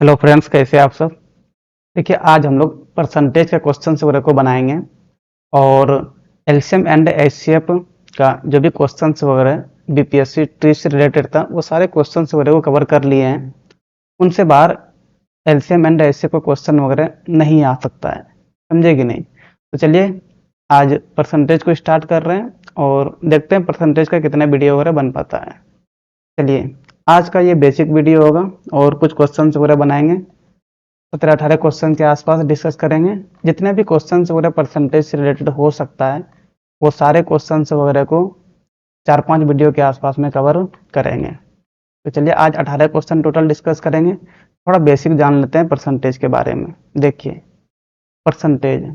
Hello friends, कैसे हैं आप सब। देखिए, आज हम लोग परसेंटेज के क्वेश्चन वगैरह को बनाएंगे और एलसीएम एंड एचसीएफ का जो भी क्वेश्चन वगैरह बीपीएससी ट्री से रिलेटेड था वो सारे क्वेश्चन वगैरह को कवर कर लिए हैं। उनसे बाहर एलसीएम एंड एचसीएफ का क्वेश्चन वगैरह नहीं आ सकता है, समझे कि नहीं। तो चलिए आज परसेंटेज को स्टार्ट कर रहे हैं और देखते हैं परसेंटेज का कितना वीडियो वगैरह बन पाता है। चलिए, आज का ये बेसिक वीडियो होगा और कुछ क्वेश्चन वगैरह बनाएंगे। 17-18 क्वेश्चन के आसपास डिस्कस करेंगे। जितने भी क्वेश्चन वगैरह परसेंटेज से रिलेटेड हो सकता है वो सारे क्वेश्चन वगैरह को 4-5 वीडियो के आसपास में कवर करेंगे। तो चलिए आज 18 क्वेश्चन टोटल डिस्कस करेंगे। थोड़ा बेसिक जान लेते हैं परसेंटेज के बारे में। देखिए, परसेंटेज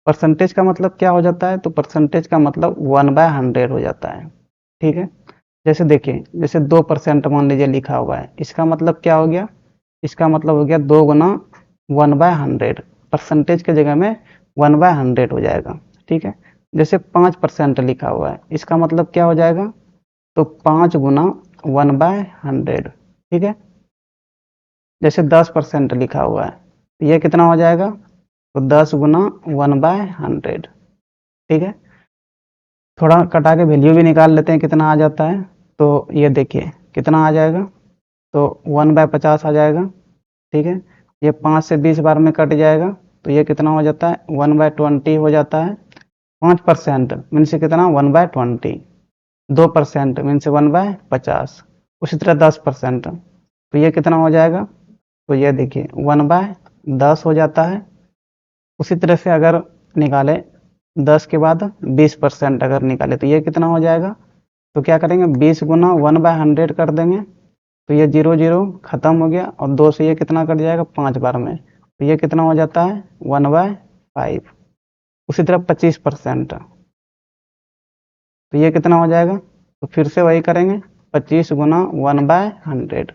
परसेंटेज का मतलब क्या हो जाता है, तो परसेंटेज का मतलब 1/100 हो जाता है। ठीक है, जैसे देखिए, जैसे 2% मान लीजिए लिखा हुआ है, इसका मतलब क्या हो गया, इसका मतलब हो गया 2 गुना 1/100। परसेंटेज के जगह में 1/100 हो जाएगा। ठीक है, जैसे 5% लिखा हुआ है, इसका मतलब क्या हो जाएगा, तो 5 गुना 1/100। ठीक है, जैसे 10% लिखा हुआ है, तो ये कितना हो जाएगा, तो 10 गुना 1/100। ठीक है, थोड़ा कटा के वैल्यू भी निकाल लेते हैं कितना आ जाता है। तो ये देखिए कितना आ जाएगा, तो 1/50 आ जाएगा। ठीक है, ये 5 से 20 बार में कट जाएगा, तो ये कितना हो जाता है, 1/20 हो जाता है। 5% मीन्स कितना, 1/20। 2% मीन्स 1/50। उसी तरह 10%, तो ये कितना हो जाएगा, तो ये देखिए 1/10 हो जाता है। उसी तरह से अगर निकाले 10 के बाद 20% अगर निकाले तो ये कितना हो जाएगा, तो क्या करेंगे, 20 गुना 1/100 कर देंगे, तो ये 0 0 खत्म हो गया और 2 से ये कितना कट जाएगा 5 बार में, तो ये कितना हो जाता है 1/5। उसी तरह 25%, तो ये कितना हो जाएगा, तो फिर से वही करेंगे, 25 गुना 1/100।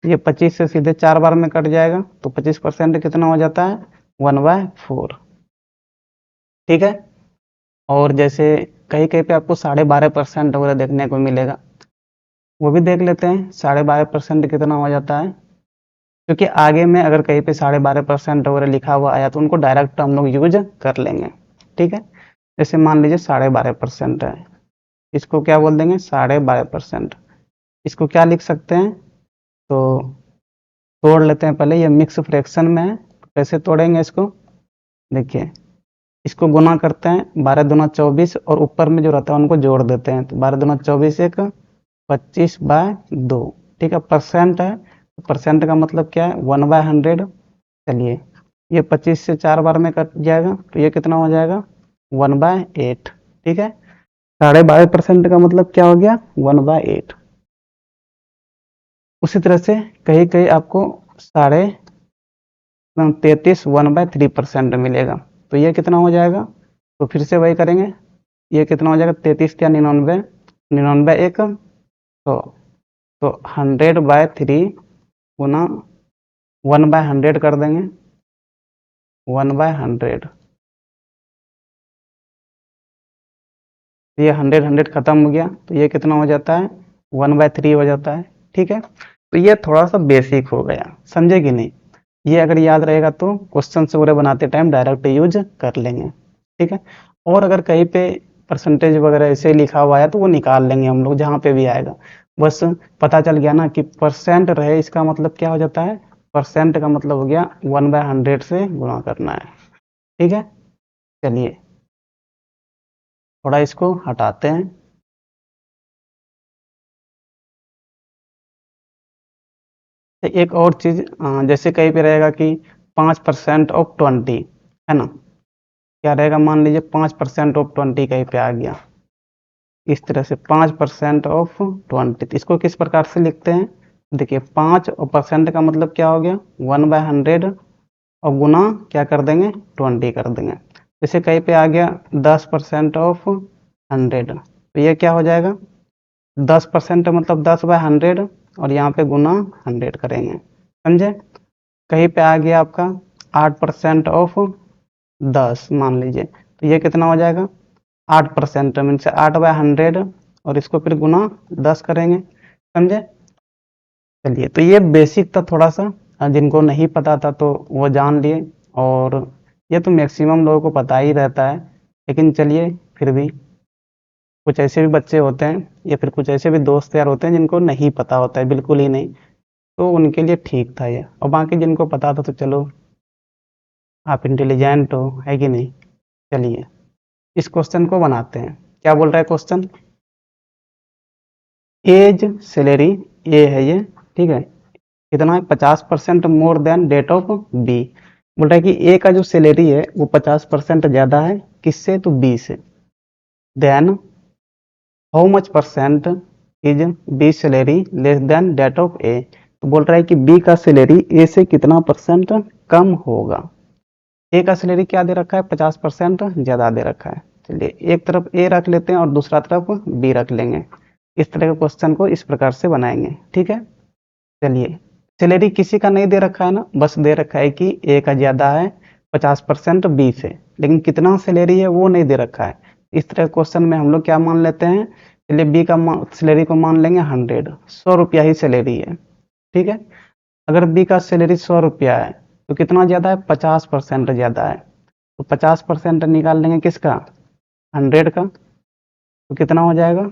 ये 25 से सीधे 4 बार में कट जाएगा, तो 25% कितना हो जाता है 1/4। ठीक है, और जैसे कहीं कहीं पे आपको 12.5% वगैरह देखने को मिलेगा, वो भी देख लेते हैं 12.5% कितना हो जाता है। क्योंकि आगे में अगर कहीं पे 12.5% वगैरह लिखा हुआ आया तो उनको डायरेक्ट हम लोग यूज कर लेंगे। ठीक है, जैसे मान लीजिए 12.5% है, इसको क्या बोल देंगे 12.5%। इसको क्या लिख सकते हैं, तो तोड़ लेते हैं पहले, ये मिक्स फ्रैक्शन में है, कैसे तोड़ेंगे इसको, देखिए इसको गुना करते हैं, 12 दूना 24 और ऊपर में जो रहता है उनको जोड़ देते हैं, तो 12 दूना 24 एक 25/2। ठीक है, परसेंट है, परसेंट का मतलब क्या है 1/100। चलिए, ये 25 से 4 बार में कट जाएगा, तो ये कितना हो जाएगा 1/8। ठीक है, 12.5% का मतलब क्या हो गया 1/8। उसी तरह से कहीं कहीं आपको 33 1/3% मिलेगा, तो ये कितना हो जाएगा, तो फिर से वही करेंगे, ये कितना हो जाएगा 33 या 99, 99 एक, तो 100/3 गुना 1/100 कर देंगे, 1/100, ये 100 खत्म हो गया, तो ये कितना हो जाता है 1/3 हो जाता है। ठीक है, तो ये थोड़ा सा बेसिक हो गया, समझे कि नहीं। ये अगर याद रहेगा तो क्वेश्चन वगैरह बनाते टाइम डायरेक्ट यूज कर लेंगे। ठीक है, और अगर कहीं पे परसेंटेज वगैरह ऐसे लिखा हुआ है तो वो निकाल लेंगे हम लोग जहाँ पे भी आएगा। बस पता चल गया ना कि परसेंट रहे, इसका मतलब क्या हो जाता है, परसेंट का मतलब हो गया 1/100 से गुणा करना है। ठीक है, चलिए थोड़ा इसको हटाते हैं। तो एक और चीज, जैसे कहीं पे रहेगा कि 5% ऑफ 20 है ना, क्या रहेगा, मान लीजिए 5% ऑफ 20 कहीं पे आ गया, इस तरह से 5% ऑफ 20, तो इसको किस प्रकार से लिखते हैं, देखिए 5 और परसेंट का मतलब क्या हो गया 1/100 और गुना क्या कर देंगे 20 कर देंगे। जैसे कहीं पे आ गया 10% ऑफ 100, तो ये क्या हो जाएगा, 10% मतलब 10/100 और यहाँ पे गुना 100 करेंगे, समझे। कहीं पे आ गया आपका 8% ऑफ 10 मान लीजिए, तो ये कितना हो जाएगा 8% मीन्स 8/100 और इसको फिर गुना 10 करेंगे, समझे। चलिए, तो ये बेसिक था थोड़ा सा, जिनको नहीं पता था तो वो जान लिए, और ये तो मैक्सिमम लोगों को पता ही रहता है, लेकिन चलिए फिर भी कुछ ऐसे भी बच्चे होते हैं या फिर कुछ ऐसे भी दोस्त यार होते हैं जिनको नहीं पता होता है, बिल्कुल ही नहीं, तो उनके लिए ठीक था ये। और बाकी जिनको पता था तो चलो आप इंटेलिजेंट हो, है कि नहीं। चलिए इस क्वेश्चन को बनाते हैं। क्या बोल रहा है क्वेश्चन, एज सैलरी ए है ये, ठीक है, कितना है 50% more than that of B. बोल रहा है कि ए का जो सैलरी है वो 50% ज्यादा है, किससे, तो बी से। Then how much percent is B salary less than that of A. तो बोल रहा है कि बी का सैलरी ए से कितना परसेंट कम होगा। ए का सैलरी क्या दे रखा है, 50% ज्यादा दे रखा है। चलिए एक तरफ ए रख लेते हैं और दूसरा तरफ बी रख लेंगे। इस तरह के क्वेश्चन को इस प्रकार से बनाएंगे, ठीक है। चलिए सैलरी किसी का नहीं दे रखा है ना, बस दे रखा है कि ए का ज्यादा है 50% बी से, लेकिन कितना सैलरी है वो नहीं दे रखा है। इस तरह क्वेश्चन में हम लोग क्या मान लेते हैं, चलिए बी का सैलरी को मान लेंगे 100, 100 रुपया ही सैलरी है, ठीक है। अगर बी का सैलरी 100 रुपया है तो कितना ज्यादा है, 50% ज्यादा है। तो 50% निकाल लेंगे किसका, 100 का, तो कितना हो जाएगा,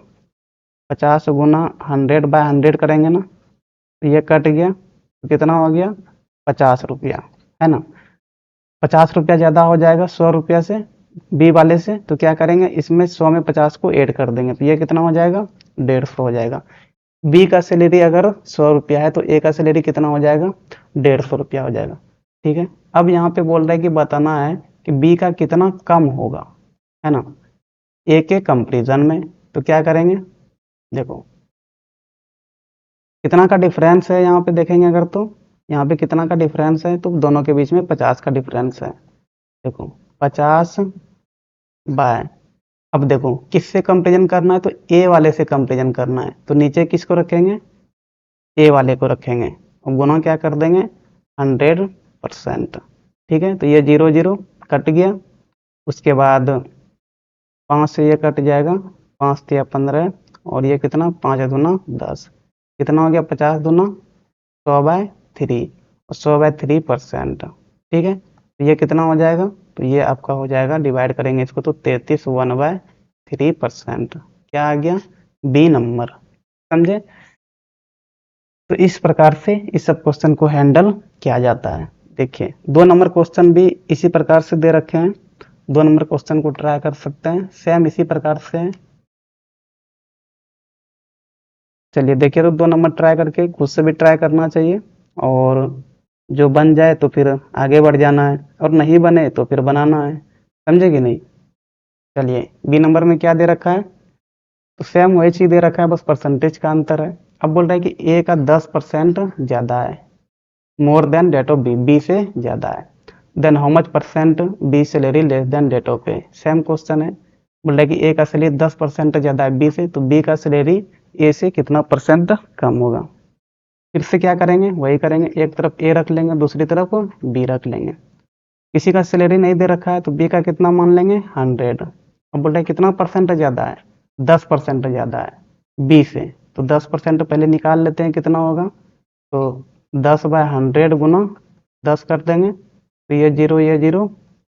50 × 100/100 करेंगे ना, तो ये कट गया, तो कितना हो गया, 50 रुपया, है ना। 50 रुपया ज़्यादा हो जाएगा 100 रुपया से, बी वाले से, तो क्या करेंगे, इसमें 100 में 50 को ऐड कर देंगे, तो ये कितना हो जाएगा, 150 हो जाएगा। बी का सैलरी अगर 100 रुपया है तो ए का सैलरी कितना हो जाएगा, 150 रुपया हो जाएगा, ठीक है। अब यहाँ पे बोल रहा है कि बताना है कि बी का कितना कम होगा, है ना, ए के कंपेरिजन में। तो क्या करेंगे, देखो कितना का डिफरेंस है यहाँ पे देखेंगे अगर, तो यहाँ पे कितना का डिफरेंस है, तो दोनों के बीच में 50 का डिफरेंस है। देखो 50 बाय, अब देखो किससे कंपेरिजन करना है, तो ए वाले से कंपेरिजन करना है, तो नीचे किसको रखेंगे, ए वाले को रखेंगे, और गुना क्या कर देंगे, 100%, ठीक है। तो ये 0 0 कट गया, उसके बाद 5 से ये कट जाएगा, 5 तिया 15, और ये कितना, 5 दूना 10, कितना हो गया, 50 दूना 100/3, और 100/3%, ठीक है। तो ये कितना हो जाएगा, तो ये आपका हो जाएगा, डिवाइड करेंगे इसको तो 33 1/3%, क्या आ गया, बी नंबर, समझे। तो इस प्रकार से इस सब क्वेश्चन को हैंडल किया जाता है। देखिए 2 नंबर क्वेश्चन भी इसी प्रकार से दे रखे हैं, 2 नंबर क्वेश्चन को ट्राई कर सकते हैं, सेम इसी प्रकार से है। चलिए देखिए, तो 2 नंबर ट्राई करके खुद से भी ट्राई करना चाहिए, और जो बन जाए तो फिर आगे बढ़ जाना है, और नहीं बने तो फिर बनाना है, समझे कि नहीं। चलिए बी नंबर में क्या दे रखा है, तो सेम वही चीज दे रखा है, बस परसेंटेज का अंतर है। अब बोल रहा है कि ए का 10% ज्यादा है, more than that of B, B से ज्यादा है। Then how much percent B salary less than that of A, same question है। बोल रहा है कि ए का सैलरी 10% ज्यादा है बी से, तो बी का सैलरी ए से कितना परसेंट कम होगा। फिर से क्या करेंगे, वही करेंगे, एक तरफ ए रख लेंगे, दूसरी तरफ बी रख लेंगे। किसी का सैलरी नहीं दे रखा है तो बी का कितना मान लेंगे, 100। अब बोल रहे हैं कितना परसेंट ज्यादा है, 10% ज्यादा है बी से, तो 10% पहले निकाल लेते हैं कितना होगा, तो 10/100 गुना 10 कर देंगे, तो ये 0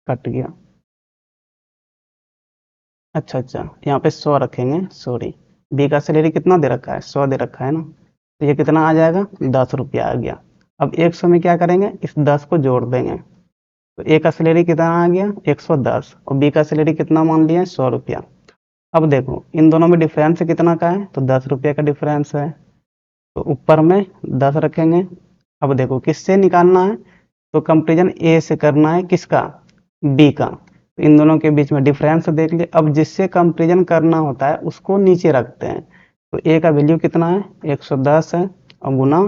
कट गया। अच्छा अच्छा, यहाँ पे 100 रखेंगे, सॉरी, बी का सैलरी कितना दे रखा है, 100 दे रखा है ना, तो ये कितना आ जाएगा, 10 रुपया आ गया। अब 100 में क्या करेंगे, इस 10 को जोड़ देंगे, तो ए का सैलरी कितना आ गया, 110, और बी का सैलरी कितना मान लिया, 100 रुपया। अब देखो इन दोनों में डिफरेंस कितना का है, तो 10 रुपये का डिफरेंस है, तो ऊपर में 10 रखेंगे। अब देखो किससे निकालना है, तो कंपेरिजन ए से करना है, किसका, बी का। तो इन दोनों के बीच में डिफरेंस देख लिए, अब जिससे कंपेरिजन करना होता है उसको नीचे रखते हैं, तो ए का वैल्यू कितना है, 110 है, और गुना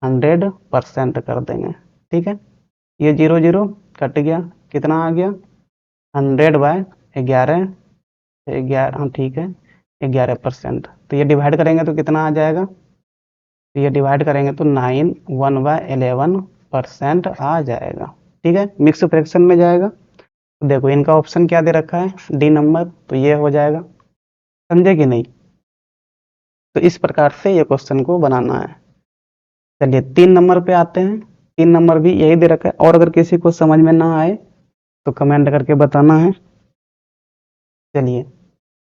100% कर देंगे, ठीक है। ये 0 कट गया, कितना आ गया, 100/11, 11, हाँ ठीक है, 11%। तो ये डिवाइड करेंगे तो कितना आ जाएगा, तो ये डिवाइड करेंगे तो 9 1/11% आ जाएगा, ठीक है, मिक्स फ्रैक्शन में जाएगा। तो देखो इनका ऑप्शन क्या दे रखा है, डी नंबर, तो ये हो जाएगा, समझे कि नहीं। तो इस प्रकार से ये क्वेश्चन को बनाना है। चलिए 3 नंबर पे आते हैं। 3 नंबर भी यही दे रखा है, और अगर किसी को समझ में ना आए तो कमेंट करके बताना है। चलिए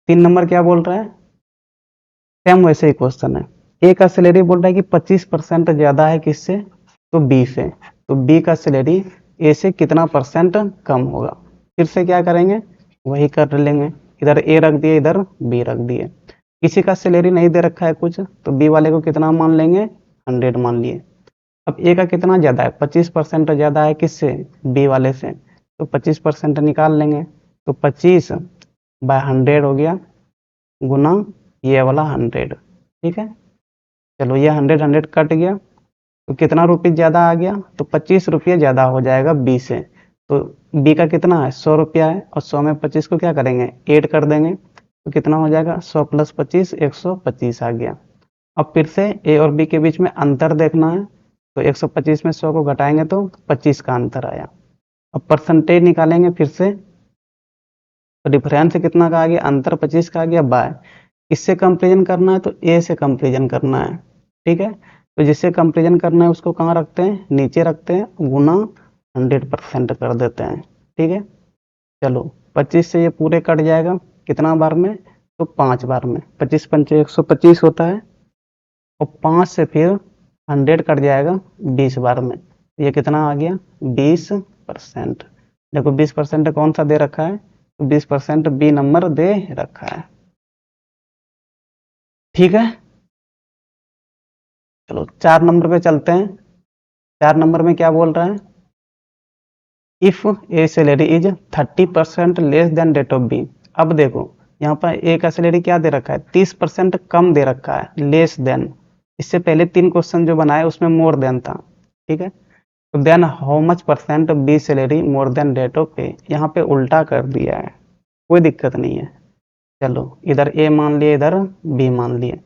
3 नंबर क्या बोल रहा है, सेम वैसे ही क्वेश्चन है। ए का सैलरी बोल रहा है कि 25% ज़्यादा है किससे, तो बी से। तो बी का सैलरी ए से कितना परसेंट कम होगा। फिर से क्या करेंगे, वही कर लेंगे, इधर ए रख दिए, इधर बी रख दिए। किसी का सैलरी नहीं दे रखा है कुछ, तो बी वाले को कितना मान लेंगे, 100 मान लिए। अब ए का कितना ज़्यादा है, 25% ज़्यादा है किससे, बी वाले से, तो 25% निकाल लेंगे। तो 25/100 हो गया, गुना ये वाला 100। ठीक है, चलो ये 100 100 कट गया, तो कितना रुपये ज़्यादा आ गया, तो 25 रुपये ज़्यादा हो जाएगा बी से। तो बी का कितना है, 100 रुपया है, और 100 में 25 को क्या करेंगे, ऐड कर देंगे, तो कितना हो जाएगा, 100 + 25 125 आ गया। अब फिर से ए और बी के बीच में अंतर देखना है, तो 125 में 100 को घटाएंगे तो 25 का अंतर आया। अब परसेंटेज निकालेंगे फिर से, तो डिफरेंस कितना का आ गया, अंतर 25 का आ गया, बाय किससे कंपेरिजन करना है, तो ए से कंपेरिजन करना है। ठीक है, तो जिससे कंपेरिजन करना है उसको कहाँ रखते हैं, नीचे रखते हैं, गुना 100% कर देते हैं। ठीक है, चलो 25 से ये पूरे कट जाएगा, कितना बार में, तो 5 बार में, 25 पंचे 125 होता है, और 5 से फिर 100 कट जाएगा 20 बार में, ये कितना आ गया, 20%। देखो 20% कौन सा दे रखा है, तो 20% बी नंबर दे रखा है। ठीक है, चलो 4 नंबर पे चलते हैं। 4 नंबर में क्या बोल रहा है, if a salary is 30% less than that of B. अब देखो यहाँ पर ए का सैलरी क्या दे रखा है, 30% कम दे रखा है, लेस देन। इससे पहले 3 क्वेश्चन जो बनाए उसमें मोर देन था। ठीक है, तो then how much percent B salary more than that of A, यहाँ पे उल्टा कर दिया है, कोई दिक्कत नहीं है। चलो इधर ए मान लिए, इधर बी मान लिए।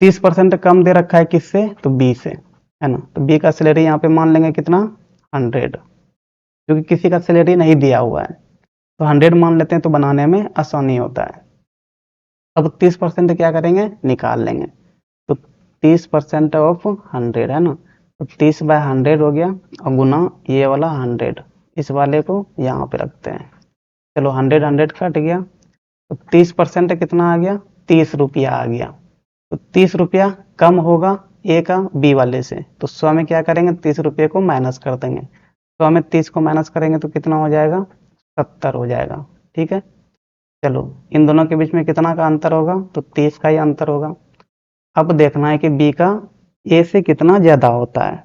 30% कम दे रखा है किससे, तो बी से, है ना। तो बी का सैलरी यहाँ पे मान लेंगे कितना, 100, क्योंकि किसी का सैलरी नहीं दिया हुआ है, तो 100 मान लेते हैं, तो बनाने में आसानी होता है। अब 30% क्या करेंगे, निकाल लेंगे, तो 30% ऑफ 100 है ना, तो 30/100 हो गया, और गुना ये वाला 100, इस वाले को यहाँ पे रखते हैं। चलो 100 100 कट गया, तो 30% कितना आ गया, 30 रुपया आ गया। तो 30 रुपया कम होगा ए का बी वाले से, तो 100 में क्या करेंगे, 30 रुपये को माइनस कर देंगे। 100 में 30 को माइनस करेंगे तो कितना हो जाएगा, 70 हो जाएगा। ठीक है, चलो इन दोनों के बीच में कितना का अंतर होगा, तो 30 का ही अंतर होगा। अब देखना है कि बी का ए से कितना ज़्यादा होता है,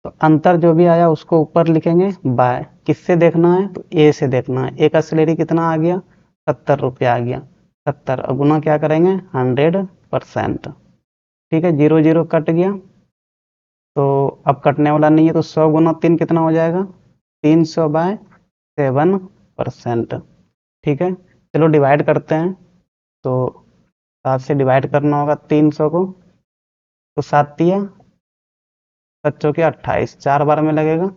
तो अंतर जो भी आया उसको ऊपर लिखेंगे, बाय किससे देखना है, तो ए से देखना है। ए का सैलरी कितना आ गया, 70 रुपया आ गया, 70 और गुना क्या करेंगे, 100%। ठीक है, 0 0 कट गया, तो अब कटने वाला नहीं है, तो 100 गुना 3 कितना हो जाएगा, 300/7%। ठीक है, चलो डिवाइड करते हैं, तो 7 से डिवाइड करना होगा 300 को, तो 7 तिया 7 चौके 28, 4 बार में लगेगा।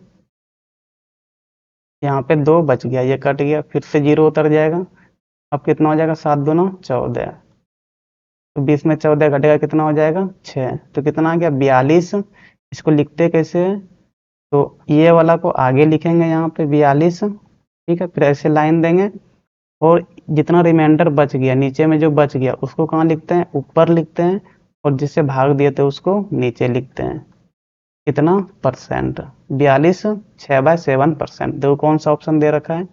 यहाँ पे 2 बच गया, ये कट गया, फिर से 0 उतर जाएगा। अब कितना हो जाएगा, 7 दूना 14, तो 20 में 14 घटेगा, कितना हो जाएगा, 6, तो कितना आ गया, 42। इसको लिखते कैसे है, तो ये वाला को आगे लिखेंगे यहाँ पे 42। ठीक है, फिर ऐसे लाइन देंगे, और जितना रिमाइंडर बच गया, नीचे में जो बच गया उसको कहाँ लिखते हैं, ऊपर लिखते हैं, और जिससे भाग दिए थे उसको नीचे लिखते हैं। कितना परसेंट, 42 6/7%। देखो कौन सा ऑप्शन दे रखा है,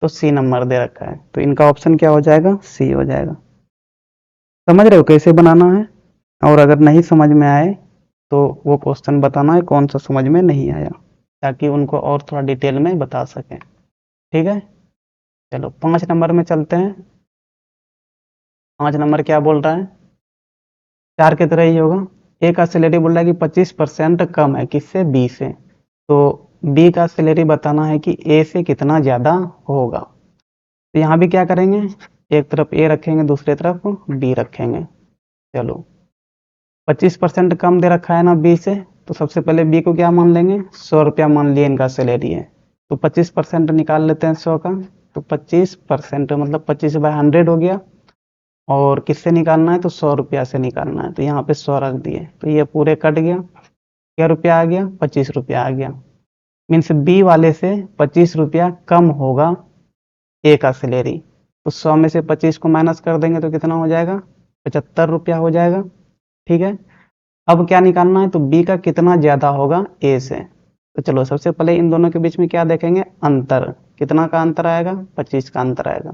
तो सी नंबर दे रखा है, तो इनका ऑप्शन क्या हो जाएगा, सी हो जाएगा। समझ रहे हो कैसे बनाना है, और अगर नहीं समझ में आए तो वो क्वेश्चन बताना है कौन सा समझ में नहीं आया, ताकि उनको और थोड़ा डिटेल में बता सकें। ठीक है, चलो 5 नंबर में चलते हैं। 5 नंबर क्या बोल रहा है, 4 की तरह ही होगा। ए का सैलरी बोल रहा है कि 25% कम है किससे, बी से, तो बी का सैलरी बताना है कि ए से कितना ज़्यादा होगा। तो यहाँ भी क्या करेंगे, एक तरफ ए रखेंगे, दूसरी तरफ बी रखेंगे। चलो 25% कम दे रखा है ना बी से, तो सबसे पहले बी को क्या मान लेंगे, 100 रुपया मान लिए इनका सैलरी है, तो 25% निकाल लेते हैं 100 का, तो 25% मतलब 25/100 हो गया, और किससे निकालना है, तो 100 रुपया से निकालना है, तो यहाँ पे 100 रख दिए, तो ये पूरे कट गया। क्या रुपया आ गया, 25 रुपया आ गया। मीन्स बी वाले से 25 रुपया कम होगा ए का सैलरी। तो 100 में से 25 को माइनस कर देंगे तो कितना हो जाएगा, 75 रुपया हो जाएगा। ठीक है, अब क्या निकालना है, तो बी का कितना ज़्यादा होगा ए से। तो चलो सबसे पहले इन दोनों के बीच में क्या देखेंगे, अंतर। कितना का अंतर आएगा, 25 का अंतर आएगा।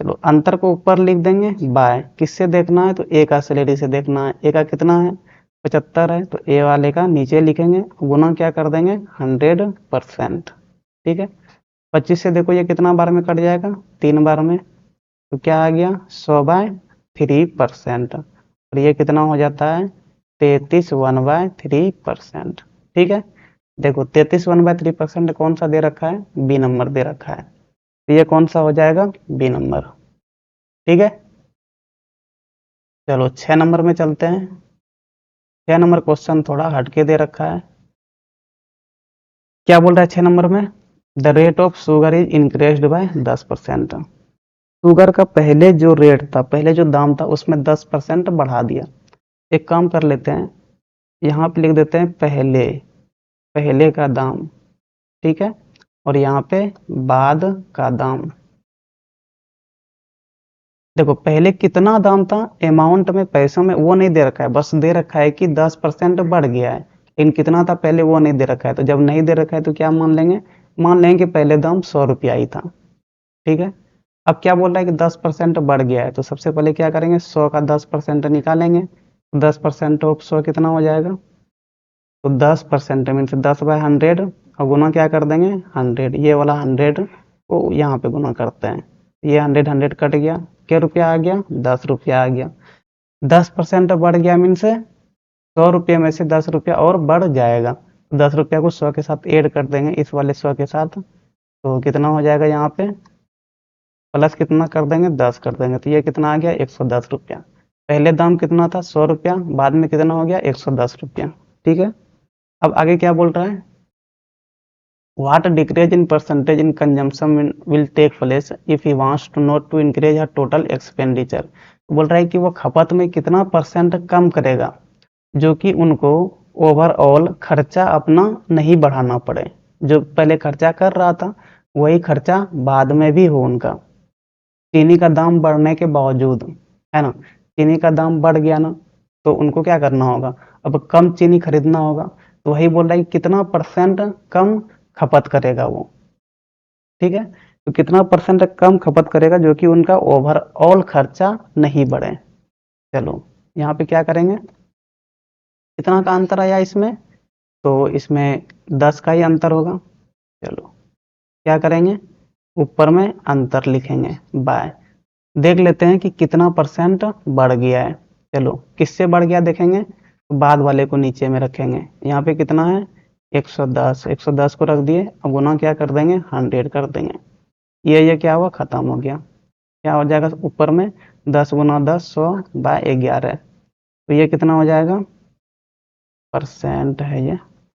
चलो अंतर को ऊपर लिख देंगे, बाय किससे देखना है, तो ए का सैलरी से देखना है। ए का कितना है, 75 है, तो ए वाले का नीचे लिखेंगे, गुना क्या कर देंगे, 100%। ठीक है, 25 से देखो ये कितना बार में कट जाएगा, 3 बार में, तो क्या आ गया, 100/3%। और ये कितना हो जाता है, 33 1/3%। ठीक है, देखो 33 1/3% कौन सा दे रखा है, बी नंबर दे रखा है, तो ये कौन सा हो जाएगा, बी नंबर। ठीक है, चलो 6 नंबर में चलते हैं। 6 नंबर क्वेश्चन थोड़ा हटके दे रखा है। क्या बोल रहा है 6 नंबर में, the rate of sugar is increased by 10%। Sugar का पहले जो रेट था, पहले जो दाम था, उसमें 10% बढ़ा दिया। एक काम कर लेते हैं, यहाँ पे लिख देते हैं पहले, पहले का दाम। ठीक है, और यहाँ पे बाद का दाम। देखो पहले कितना दाम था, अमाउंट में, पैसों में वो नहीं दे रखा है, बस दे रखा है कि 10% बढ़ गया है, लेकिन कितना था पहले वो नहीं दे रखा है। तो जब नहीं दे रखा है तो क्या मान लेंगे, मान लेंगे कि पहले दाम 100 रुपया ही था। ठीक है, अब क्या बोल रहा है कि 10% बढ़ गया है, तो सबसे पहले क्या करेंगे, 100 का 10% निकालेंगे। 10% ऑफ 100 कितना हो जाएगा, तो 10% मीन्स 10/100, और गुना क्या कर देंगे, 100। ये वाला 100 को यहाँ पे गुना करते हैं, ये 100 100 कट गया, क्या रुपया आ गया, 10 रुपया आ गया। 10% बढ़ गया मीन्स 100 रुपये में से 10 रुपया और बढ़ जाएगा। 10 रुपया को 100 के साथ ऐड कर देंगे, इस वाले 100 के साथ, तो कितना हो जाएगा, यहाँ पे प्लस कितना कर देंगे, 10 कर देंगे, तो ये कितना आ गया, 110 रुपया। पहले दाम कितना था, 100 रुपया, बाद में कितना हो गया, 110 रुपया। ठीक है, अब आगे क्या बोल रहा है, What decrease in percentage in consumption will take place if he wants to not to increase her total expenditure। बोल रहा है कि वो खपत में कितना परसेंट कम करेगा, जो कि उनको ओवरऑल खर्चा अपना नहीं बढ़ाना पड़े। जो पहले खर्चा कर रहा था वही खर्चा बाद में भी हो उनका। चीनी का दाम बढ़ने के बावजूद, है ना, चीनी का दाम बढ़ गया ना, तो उनको क्या करना होगा, अब कम चीनी खरीदना होगा। तो वही बोल रहा है कि कितना परसेंट कम खपत करेगा वो। ठीक है, तो कितना परसेंट कम खपत करेगा जो कि उनका ओवरऑल खर्चा नहीं बढ़े। चलो यहाँ पे क्या करेंगे, कितना का अंतर आया इसमें, तो इसमें 10 का ही अंतर होगा। चलो क्या करेंगे, ऊपर में अंतर लिखेंगे बाय, देख लेते हैं कि कितना परसेंट बढ़ गया है। चलो किससे बढ़ गया देखेंगे, तो बाद वाले को नीचे में रखेंगे। यहाँ पे कितना है, 110, 110 को रख दिए, अब गुना क्या कर देंगे, 100 कर देंगे। ये क्या हुआ, खत्म हो गया। क्या हो जाएगा ऊपर में, 10 गुना 10 100/11, तो ये कितना हो जाएगा, परसेंट है ये।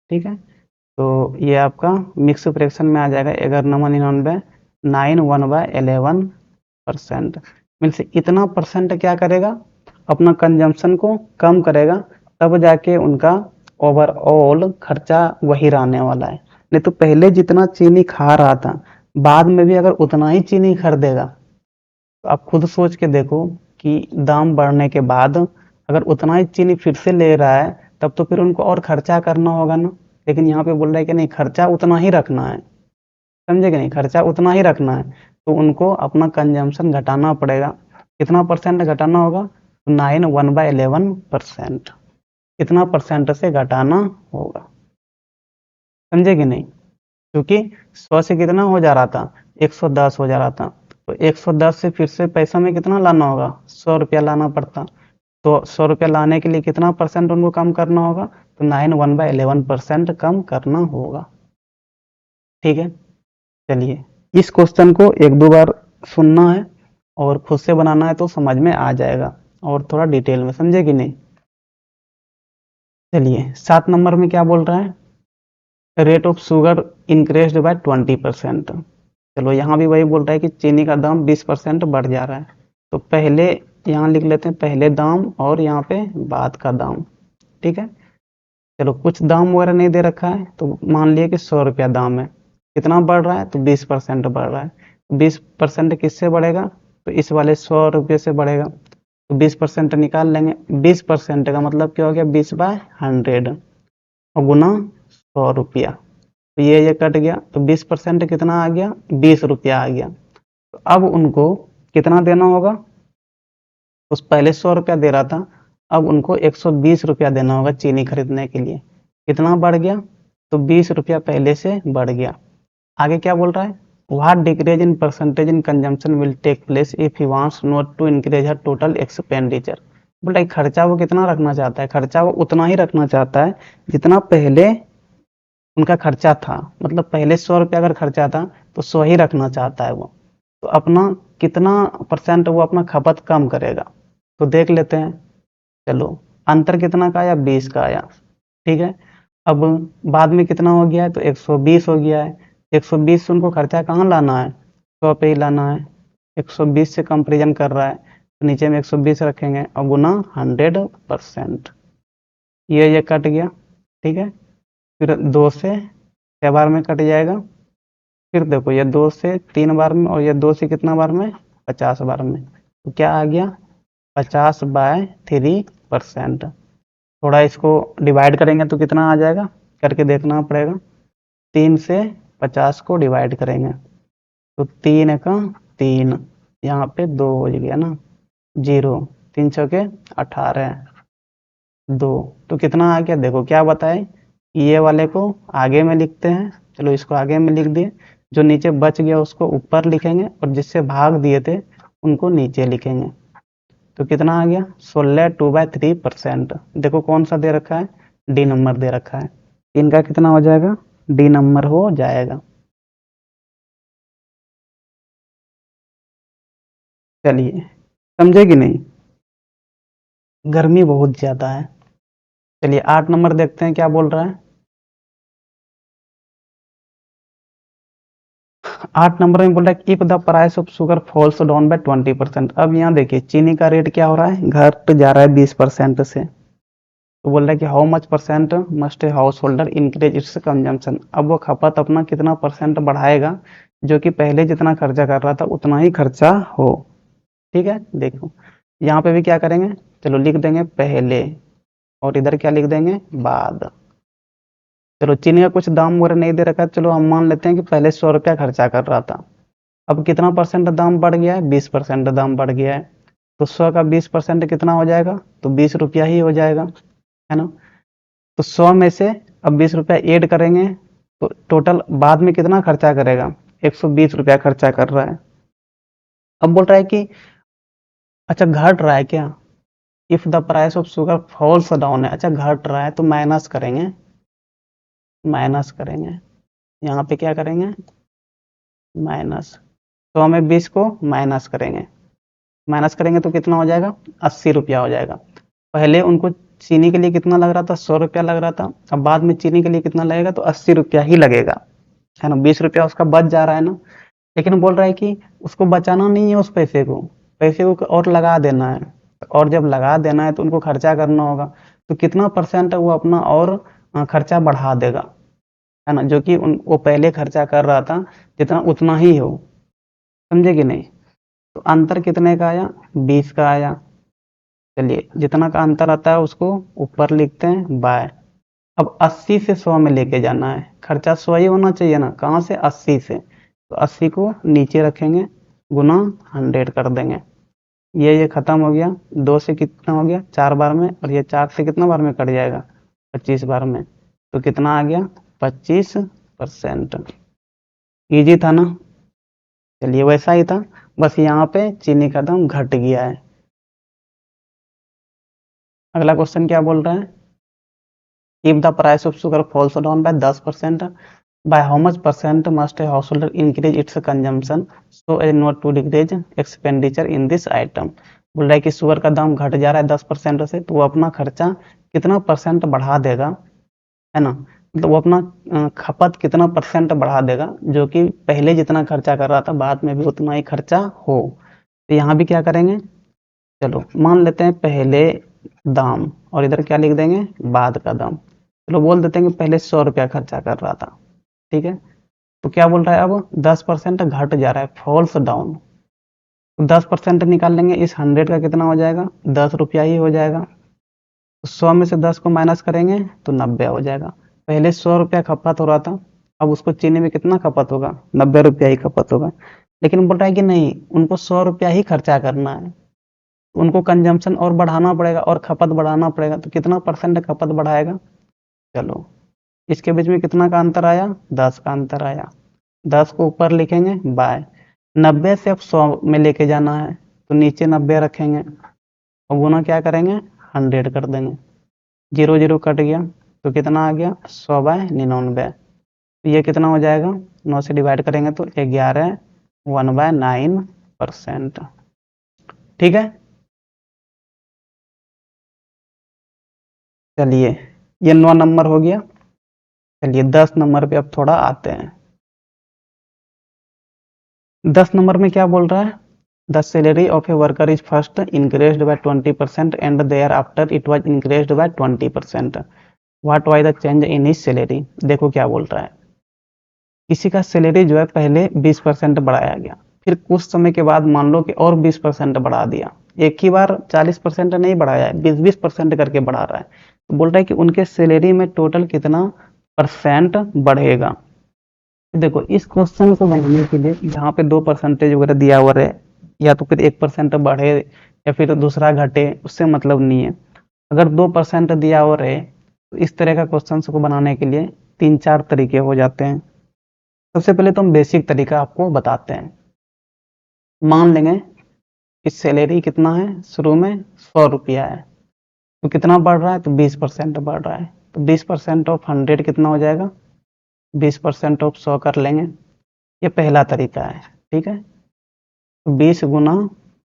ठीक है, तो ये आपका मिक्स फ्रैक्शन में आ जाएगा, 11 9 1/11%। मीन्स इतना परसेंट क्या करेगा, अपना कंजम्पशन को कम करेगा, तब जाके उनका ओवरऑल खर्चा वही रहने वाला है। नहीं तो पहले जितना चीनी खा रहा था, बाद में भी अगर उतना ही चीनी खरीदेगा, तो आप खुद सोच के देखो कि दाम बढ़ने के बाद अगर उतना ही चीनी फिर से ले रहा है, तब तो फिर उनको और खर्चा करना होगा ना। लेकिन यहाँ पे बोल रहा है कि नहीं, खर्चा उतना ही रखना है, समझे कि नहीं, खर्चा उतना ही रखना है, तो उनको अपना कंजम्पशन घटाना पड़ेगा। कितना परसेंट घटाना होगा, 9 1/11%, कितना परसेंट से घटाना होगा, समझे कि नहीं, क्योंकि 100 से कितना हो जा रहा था, 110 हो जा रहा था, तो 110 से फिर से पैसा में कितना लाना होगा, 100 रुपया लाना पड़ता। तो 100 रुपया लाने के लिए कितना परसेंट उनको कम करना होगा, तो 9 1/11% कम करना होगा। ठीक है, चलिए इस क्वेश्चन को 1-2 बार सुनना है और खुद से बनाना है, तो समझ में आ जाएगा और थोड़ा डिटेल में, समझे कि नहीं। चलिए 7 नंबर में क्या बोल रहा है, rate of sugar increased by 20%। चलो यहाँ भी वही बोल रहा है कि चीनी का दाम 20% बढ़ जा रहा है। तो पहले यहाँ लिख लेते हैं पहले दाम और यहाँ पे बाद का दाम। ठीक है, चलो कुछ दाम वगैरह नहीं दे रखा है, तो मान लिया कि 100 रुपया दाम है। कितना बढ़ रहा है? तो 20% बढ़ रहा है। 20% किससे बढ़ेगा? तो इस वाले 100 रुपये से बढ़ेगा। तो 20% निकाल लेंगे। 20% का मतलब क्या हो गया? 20/100 और गुना 100 रुपया। तो ये कट गया, तो 20% कितना आ गया? 20 रुपया आ गया। तो अब उनको कितना देना होगा? उस पहले 100 रुपया दे रहा था, अब उनको 120 रुपया देना होगा चीनी खरीदने के लिए। कितना बढ़ गया? तो 20 रुपया पहले से बढ़ गया। आगे क्या बोल रहा है? What decrease in percentage in consumption will take place if he wants not to increase her total expenditure. बोल रहा है खर्चा वो कितना रखना चाहता है? खर्चा वो उतना ही रखना चाहता है जितना पहले उनका खर्चा था। मतलब पहले 100 रुपया अगर खर्चा था तो 100 ही रखना चाहता है वो। तो अपना कितना परसेंट वो अपना खपत कम करेगा, तो देख लेते हैं। चलो, अंतर कितना का आया? 20 का आया। ठीक है, अब बाद में कितना हो गया है? तो 120 हो गया है। 120 से उनको खर्चा कहाँ लाना है? 100 पे ही लाना है। 120 से कंपेरिजन कर रहा है, तो नीचे में 120 रखेंगे और गुना 100%। ये कट गया। ठीक है, फिर 2 से 6 बार में कट जाएगा। फिर देखो, ये 2 से 3 बार में और ये 2 से कितना बार में? 50 बार में। तो क्या आ गया? 50/3%। थोड़ा इसको डिवाइड करेंगे तो कितना आ जाएगा? करके देखना पड़ेगा। 3 से 50 को डिवाइड करेंगे तो 3 का 3, यहाँ पे 2 हो गया ना, 0, 3 छके 18, 2। तो कितना आ गया? देखो क्या बताए, ये वाले को आगे में लिखते हैं। चलो, इसको आगे में लिख दिए। जो नीचे बच गया उसको ऊपर लिखेंगे और जिससे भाग दिए थे उनको नीचे लिखेंगे। तो कितना आ गया? 16 2/3%। देखो कौन सा दे रखा है? डी नंबर दे रखा है। इनका कितना हो जाएगा? डी नंबर हो जाएगा। चलिए, समझे कि नहीं? गर्मी बहुत ज्यादा है। चलिए 8 नंबर देखते हैं क्या बोल रहा है। 8 नंबर में बोल रहा है if the price of sugar falls down bye 20%। अब यहाँ देखिए चीनी का रेट क्या हो रहा है? घट जा रहा है 20% से। तो बोल रहा है कि how much percent must a house holder increase its consumption. अब वो खपत अपना कितना परसेंट बढ़ाएगा जो कि पहले जितना खर्चा कर रहा था उतना ही खर्चा हो। ठीक है, देखो यहाँ पे भी क्या करेंगे? चलो लिख देंगे पहले और इधर क्या लिख देंगे? बाद। चलो चीनी का कुछ दाम वगैरह नहीं दे रखा है, चलो हम मान लेते हैं कि पहले 100 रुपया खर्चा कर रहा था। अब कितना परसेंट दाम बढ़ गया है? 20% दाम बढ़ गया है। तो 100 का 20% कितना हो जाएगा? तो 20 रुपया ही हो जाएगा, है ना। तो 100 में से अब 20 रुपया ऐड करेंगे तो टोटल बाद में कितना खर्चा करेगा? 120 रुपया खर्चा कर रहा है। अब बोल रहा है कि अच्छा घट रहा है क्या? If the price of sugar falls down है। अच्छा घट रहा है तो माइनस करेंगे, माइनस करेंगे। यहाँ पे क्या करेंगे? माइनस। 100 में 20 को माइनस करेंगे। माइनस करेंगे तो कितना हो जाएगा? 80 रुपया हो जाएगा। पहले उनको चीनी के लिए कितना लग रहा था? 100 रुपया लग रहा था। अब बाद में चीनी के लिए कितना लगेगा? तो 80 रुपया ही लगेगा, है ना। 20 रुपया उसका बच जा रहा है ना। लेकिन बोल रहा है कि उसको बचाना नहीं है, उस पैसे को और लगा देना है। और जब लगा देना है तो उनको खर्चा करना होगा। तो कितना परसेंट वो अपना और खर्चा बढ़ा देगा, है ना। जो कि वो पहले खर्चा कर रहा था जितना उतना ही हो। समझे कि नहीं? तो अंतर कितने का आया? 20 का आया। चलिए, जितना का अंतर आता है उसको ऊपर लिखते हैं बाय। अब 80 से 100 में लेके जाना है। खर्चा 100 ही होना चाहिए ना, कहाँ से? 80 से। तो 80 को नीचे रखेंगे, गुना 100 कर देंगे। ये खत्म हो गया। 2 से कितना हो गया? 4 बार में, और ये 4 से कितना बार में कट जाएगा? 25 बार में। तो कितना आ गया? 25%। ईजी था ना। चलिए, वैसा ही था, बस यहाँ पे चीनी का दाम घट गया है। अगला क्वेश्चन क्या बोल रहा है? If the price of sugar falls down by 10%, by how much percent must a house holder increase its consumption so as not to decrease expenditure in this item. बोल रहा है कि शुगर का दाम घट जा रहा है 10% से, तो वो अपना खर्चा कितना परसेंट बढ़ा देगा, है ना। मतलब वो अपना खपत कितना परसेंट बढ़ा देगा जो कि पहले जितना खर्चा कर रहा था बाद में भी उतना ही खर्चा हो। तो यहाँ भी क्या करेंगे? चलो मान लेते हैं पहले दाम और इधर क्या लिख देंगे? बाद का दाम। चलो बोल देते हैं कि पहले 100 रुपया खर्चा कर रहा था, ठीक है। तो क्या बोल रहा है, अब 10% घट जा रहा है, फॉल्स डाउन। तो 10% निकाल लेंगे, इस 100 का कितना हो जाएगा, 10 रुपया ही हो जाएगा। तो 100 में से 10 को माइनस करेंगे तो 90 हो जाएगा। पहले 100 रुपया खपत हो रहा था, अब उसको चीनी में कितना खपत होगा, 90 रुपया ही खपत होगा। लेकिन बोल रहा है कि नहीं, उनको 100 रुपया ही खर्चा करना है, उनको कंजम्पशन और बढ़ाना पड़ेगा और खपत बढ़ाना पड़ेगा। तो कितना परसेंट खपत बढ़ाएगा, चलो इसके बीच में कितना का अंतर आया, 10 का अंतर आया। 10 को ऊपर लिखेंगे बाय, 90 से अब 100 में लेके जाना है, तो नीचे 90 रखेंगे और गुना क्या करेंगे, 100 कर देंगे। 0 0 कट गया तो कितना आ गया, 100/99। तो ये कितना हो जाएगा, 9 से डिवाइड करेंगे तो 11, 1/9%। ठीक है, चलिए ये 9 नंबर हो गया। चलिए 10 नंबर पे अब थोड़ा आते हैं। 10 नंबर में क्या बोल रहा है, the salary of a worker is first increased by 20% and thereafter it was increased by 20%। What was the change in his salary. देखो क्या बोल रहा है, किसी का सैलरी जो है पहले 20% बढ़ाया गया, फिर कुछ समय के बाद मान लो कि और 20% बढ़ा दिया। एक ही बार 40% नहीं बढ़ाया है, 20-20% करके बढ़ा रहा है। तो बोल रहा है कि उनके सैलरी में टोटल कितना परसेंट बढ़ेगा। देखो इस क्वेश्चन को बनाने के लिए यहाँ पे 2% वगैरह दिया हुआ है, या तो फिर 1% बढ़े या फिर दूसरा घटे, उससे मतलब नहीं है। अगर 2% दिया हुआ रहे तो इस तरह का क्वेश्चन को बनाने के लिए 3-4 तरीके हो जाते हैं। सबसे पहले तो हम बेसिक तरीका आपको बताते हैं। मान लेंगे कि सैलरी कितना है, शुरू में 100 रुपया है, तो कितना बढ़ रहा है, तो 20% बढ़ रहा है। तो 20% ऑफ 100 कितना हो जाएगा, 20% ऑफ 100 कर लेंगे। ये पहला तरीका है, ठीक है। तो 20 गुना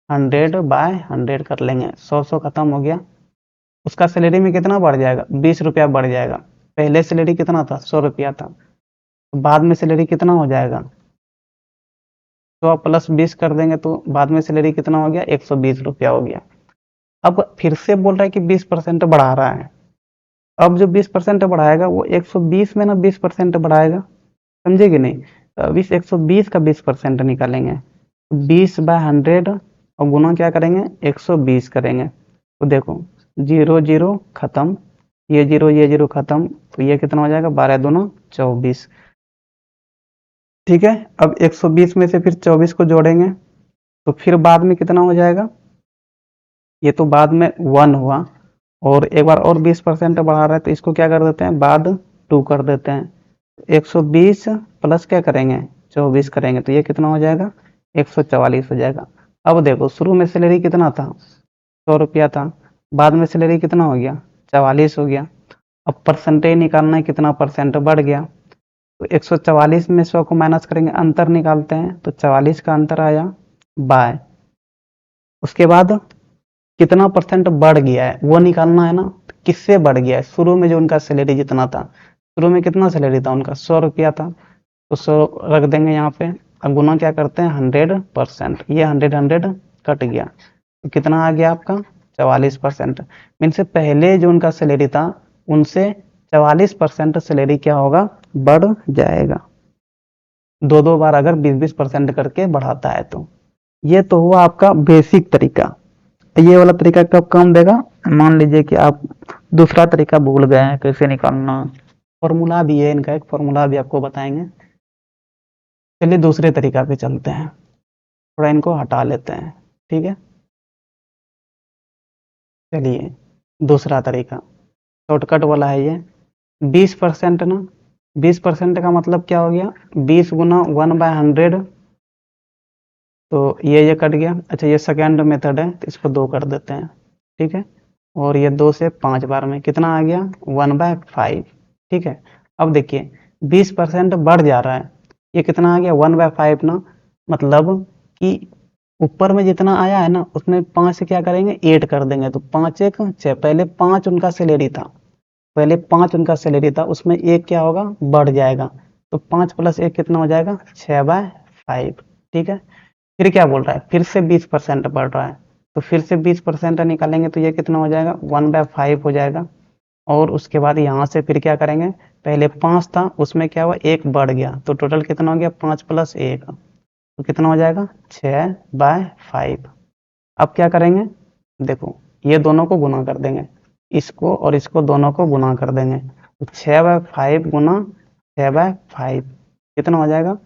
100/100 कर लेंगे, 100 खत्म हो गया। उसका सैलरी में कितना बढ़ जाएगा, 20 रुपया बढ़ जाएगा। पहले सैलरी कितना था, 100 रुपया था, तो बाद में सैलरी कितना हो जाएगा, 100 प्लस 20 कर देंगे तो बाद में सैलरी कितना हो गया, 120 रुपया हो गया। अब फिर से बोल रहा है कि 20% बढ़ा रहा है। अब जो 20% बढ़ाएगा वो 120 में ना 20% बढ़ाएगा, समझे कि नहीं। तो अब इस 120 का 20% निकालेंगे, 20/100 और गुना क्या करेंगे, 120 करेंगे। तो देखो 0 0 खत्म, ये 0 खत्म, तो ये कितना हो जाएगा, 12 दूना 24। ठीक है, अब 120 में से फिर 24 को जोड़ेंगे तो फिर बाद में कितना हो जाएगा, ये तो बाद में 1 हुआ, और एक बार और 20% बढ़ा रहा है तो इसको क्या कर देते हैं, बाद 2 कर देते हैं। 120 प्लस क्या करेंगे, 24 करेंगे, तो ये कितना हो जाएगा, 144 हो जाएगा। अब देखो शुरू में सैलरी कितना था, 100 रुपया था, बाद में सैलरी कितना हो गया, 44 हो गया। अब परसेंटेज निकालना है, कितना परसेंट बढ़ गया। तो 144 में 100 को माइनस करेंगे, अंतर निकालते हैं, तो 44 का अंतर आया बाय, उसके बाद कितना परसेंट बढ़ गया है वो निकालना है ना। तो किससे बढ़ गया है, शुरू में जो उनका सैलरी जितना था, शुरू में कितना सैलरी था उनका, 100 रुपया था, तो 100 रख देंगे यहाँ पे। अब गुना क्या करते हैं, 100%, ये 100 कट गया, तो कितना आ गया आपका, 44%। मीन से पहले जो उनका सैलरी था उनसे 44% सैलरी क्या होगा, बढ़ जाएगा। दो दो बार अगर 20-20% करके बढ़ाता है तो। ये तो हुआ आपका बेसिक तरीका। ये वाला तरीका कब काम देगा, मान लीजिए कि आप दूसरा तरीका भूल गए हैं कैसे निकालना। फॉर्मूला भी है इनका, एक फॉर्मूला भी आपको बताएंगे। चलिए दूसरे तरीका पे चलते हैं, थोड़ा इनको हटा लेते हैं, ठीक है। चलिए दूसरा तरीका शॉर्टकट वाला है ये। 20% ना, 20% का मतलब क्या हो गया, 20 गुना 1/100, तो ये कट गया। अच्छा ये सेकेंड मेथड है तो इसको 2 कर देते हैं, ठीक है। और ये 2 से 5 बार में कितना आ गया, 1/5, ठीक है। अब देखिए 20% बढ़ जा रहा है, ये कितना आ गया, 1/5 ना, मतलब कि ऊपर में जितना आया है ना उसमें 5 से क्या करेंगे, 8 कर देंगे, तो 5 1 6। पहले 5 उनका सैलरी था, पहले 5 उनका सैलरी था, उसमें एक क्या होगा, बढ़ जाएगा, तो 5 प्लस 1 कितना हो जाएगा, 6/5, ठीक है। फिर क्या बोल रहा है, फिर से 20% बढ़ रहा है, तो फिर से 20% निकालेंगे तो ये कितना हो जाएगा, 1/5 हो जाएगा। और उसके बाद यहाँ से फिर क्या करेंगे, पहले 5 था उसमें क्या हुआ, 1 बढ़ गया, तो टोटल कितना हो गया, 5 + 1, तो कितना हो जाएगा 6/5। अब क्या करेंगे, देखो ये दोनों को गुना कर देंगे, इसको और इसको दोनों को गुना कर देंगे, तो 6/5 गुना 6/5 कितना हो जाएगा,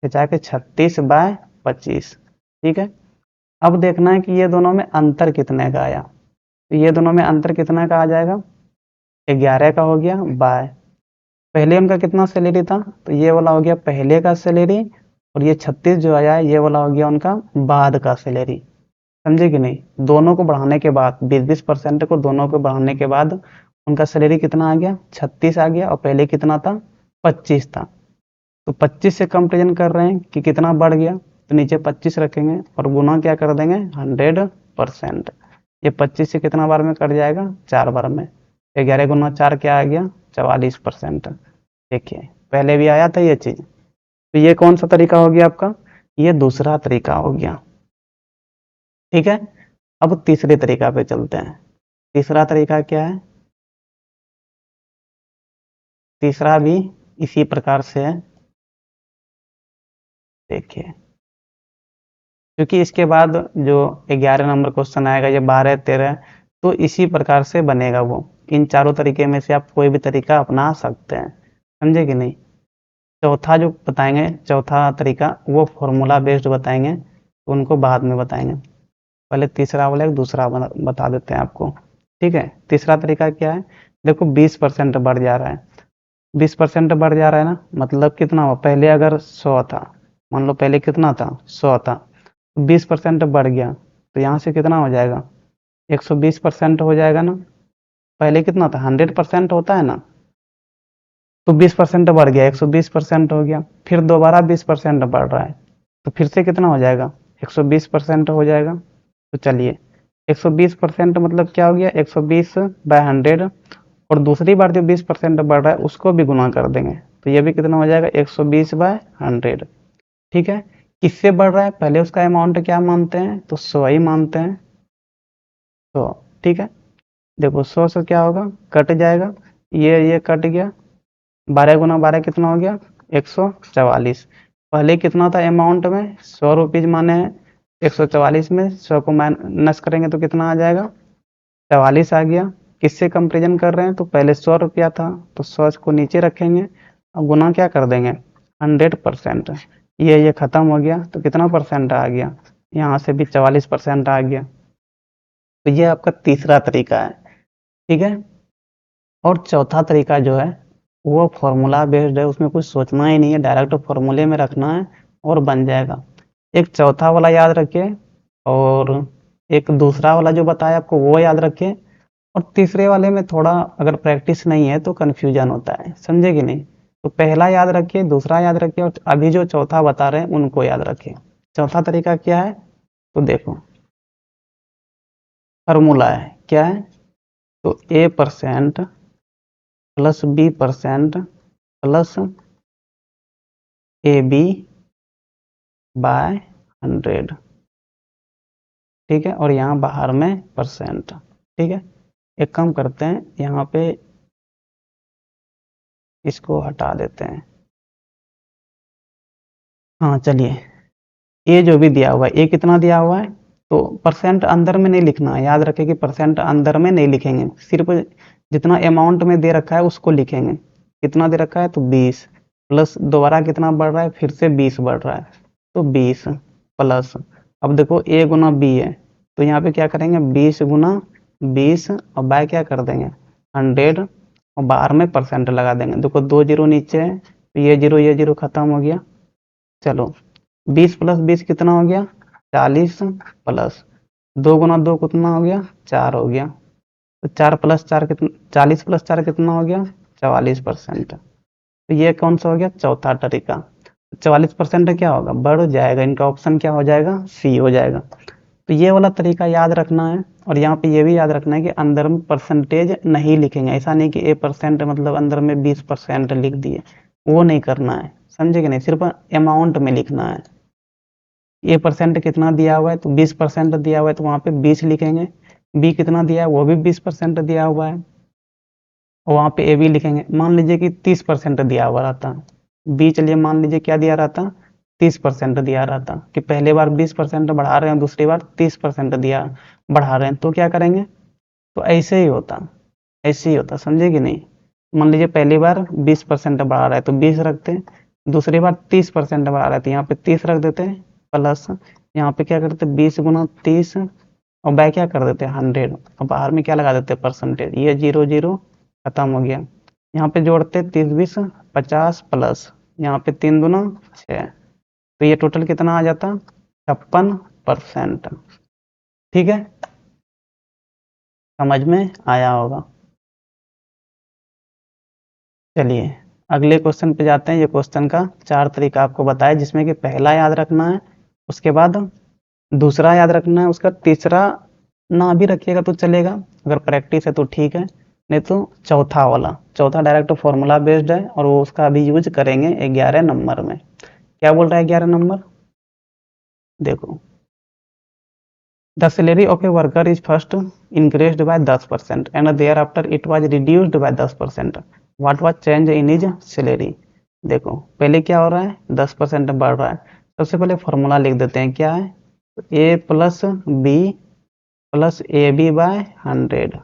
जाके 36/25। ठीक है, अब देखना है कि ये दोनों में अंतर कितने का आया, तो ये दोनों में अंतर कितना का आ जाएगा, 11 का हो गया बाय पहले उनका कितना सैलरी था, तो ये वाला हो गया पहले का सैलरी, और ये 36 जो आया है ये वाला हो गया उनका बाद का सैलरी। समझे कि नहीं, दोनों को बढ़ाने के बाद 20% को दोनों को बढ़ाने के बाद उनका सैलरी कितना आ गया, 36 आ गया, और पहले कितना था, 25 था। तो 25 से कंपेरिजन कर रहे हैं कि कितना बढ़ गया, तो नीचे 25 रखेंगे और गुना क्या कर देंगे 100%। ये 25 से कितना बार में कट जाएगा, 4 बार में, 11 गुना 4 क्या आ गया, 44%। देखिए पहले भी आया था ये चीज, तो ये कौन सा तरीका हो गया आपका, ये दूसरा तरीका हो गया। ठीक है, अब तीसरे तरीका पे चलते हैं। तीसरा तरीका क्या है, तीसरा भी इसी प्रकार से है। देखिए क्योंकि इसके बाद जो 11 नंबर क्वेश्चन आएगा, ये 12 13, तो इसी प्रकार से बनेगा वो। इन चारों तरीके में से आप कोई भी तरीका अपना सकते हैं, समझे कि नहीं। चौथा जो बताएंगे, चौथा तरीका वो फॉर्मूला बेस्ड बताएंगे, तो उनको बाद में बताएंगे, पहले तीसरा वाला एक दूसरा बता देते हैं आपको। ठीक है, तीसरा तरीका क्या है, देखो 20% बढ़ जा रहा है, 20% बढ़ जा रहा है ना, मतलब कितना हुआ, पहले अगर 100 था, मान लो पहले कितना था 100 था, 20% बढ़ गया, तो यहाँ से कितना हो जाएगा 120% हो जाएगा ना, पहले कितना था 100% होता है ना, तो 20% बढ़ गया 120% हो गया, फिर दोबारा 20% बढ़ रहा है, तो फिर से कितना हो जाएगा 120% हो जाएगा। तो चलिए 120% मतलब क्या हो गया 120/100, और दूसरी बार जो 20% बढ़ रहा है उसको भी गुना कर देंगे, तो ये भी कितना हो जाएगा 120/100। ठीक है, किससे बढ़ रहा है, पहले उसका अमाउंट क्या मानते हैं, तो 100 ही मानते हैं। तो ठीक है, देखो 100 से क्या होगा, कट जाएगा, ये कट गया, 12 गुना 12 कितना हो गया 144। पहले कितना था अमाउंट में 100 रुपीज माने हैं, 144 में 100 को माइनस करेंगे तो कितना आ जाएगा 44 आ गया। किससे कंपेरिजन कर रहे हैं, तो पहले 100 रुपया था, तो 100 को नीचे रखेंगे, अब गुना क्या कर देंगे 100%। ये खत्म हो गया, तो कितना परसेंट आ गया, यहाँ से भी 44% आ गया। तो ये आपका तीसरा तरीका है। ठीक है, और चौथा तरीका जो है वो फॉर्मूला बेस्ड है, उसमें कुछ सोचना ही नहीं है, डायरेक्ट फॉर्मूले में रखना है और बन जाएगा। एक चौथा वाला याद रखिए, और एक दूसरा वाला जो बताया आपको वो याद रखिए, और तीसरे वाले में थोड़ा अगर प्रैक्टिस नहीं है तो कन्फ्यूजन होता है, समझे कि नहीं। तो पहला याद रखिए, दूसरा याद रखिए, और अभी जो चौथा बता रहे हैं उनको याद रखिए। चौथा तरीका क्या है, तो देखो फार्मूला है, क्या है, तो A% plus B% plus AB/100। ठीक है, और यहाँ बाहर में परसेंट। ठीक है, एक काम करते हैं, यहाँ पे इसको हटा देते हैं। हाँ चलिए, ये जो भी दिया हुआ है, ये कितना दिया हुआ है, तो परसेंट अंदर में नहीं लिखना है, याद रखें कि परसेंट अंदर में नहीं लिखेंगे, सिर्फ जितना अमाउंट में दे रखा है उसको लिखेंगे। कितना दे रखा है, तो 20, प्लस दोबारा कितना बढ़ रहा है, फिर से 20 बढ़ रहा है, तो 20 प्लस, अब देखो A गुना B है, तो यहाँ पे क्या करेंगे 20 गुना 20, और बाय क्या कर देंगे 100, और बाहर में परसेंट लगा देंगे। देखो 2 जीरो नीचे है, तो ये जीरो खत्म हो गया। चलो 20 प्लस 20 कितना हो गया 40, प्लस 2 गुना 2 कितना हो गया 4 हो गया, तो 4 प्लस 4 कितना, 40 प्लस 4 कितना हो गया 44%। तो ये कौन सा हो गया चौथा तरीका। 44% क्या होगा, बढ़ जाएगा, इनका ऑप्शन क्या हो जाएगा, सी हो जाएगा। तो ये वाला तरीका याद रखना है, और यहाँ पे ये भी याद रखना है कि अंदर में परसेंटेज नहीं लिखेंगे, ऐसा नहीं कि A% मतलब अंदर में 20% लिख दिए, वो नहीं करना है, समझे कि नहीं, सिर्फ अमाउंट में लिखना है। A% कितना दिया हुआ है, तो 20% दिया हुआ है, तो वहाँ पे 20 लिखेंगे। B कितना दिया है, वो भी 20% दिया हुआ है, और वहाँ पे ए बी लिखेंगे। मान लीजिए कि 30% दिया हुआ रहता, बी चलिए मान लीजिए क्या दिया रहता, 30% दिया रहता कि पहले बार 20% बढ़ा रहे हैं, दूसरी बार 30% दिया बढ़ा रहे हैं, तो क्या करेंगे, तो ऐसे ही होता, ऐसे ही होता, समझे कि नहीं। मान लीजिए पहली बार 20% बढ़ा रहा है तो 20 रखते हैं, दूसरी बार 30% बढ़ा रहा है तो यहाँ पे 30 रख देते हैं, प्लस यहाँ पे क्या करते हैं 20 गुना 30 और बाय क्या कर देते हैं 100, और बाहर में क्या लगा देते हैं परसेंटेज, ये 0 0 खत्म हो गया। यहाँ पे जोड़ते 30 20 50 प्लस यहाँ पे 3 दूना 6, तो ये टोटल कितना आ जाता 56%। ठीक है, समझ में आया होगा। चलिए अगले क्वेश्चन पे जाते हैं। ये क्वेश्चन का 4 तरीका आपको बताया, जिसमें कि पहला याद रखना है, उसके बाद दूसरा याद रखना है, उसका तीसरा ना भी रखिएगा तो चलेगा, अगर प्रैक्टिस है तो ठीक है, नहीं तो चौथा वाला, चौथा डायरेक्ट फॉर्मूला बेस्ड है और वो उसका अभी यूज करेंगे 11 नंबर में। क्या बोल रहा है 11 नंबर, देखो, the salary of a worker is first increased by 10% and thereafter it was reduced by 10%. What was change in his salary? देखो पहले क्या हो रहा है 10% बढ़ रहा है, सबसे पहले फॉर्मूला लिख देते हैं, क्या है a plus b plus a b by 100,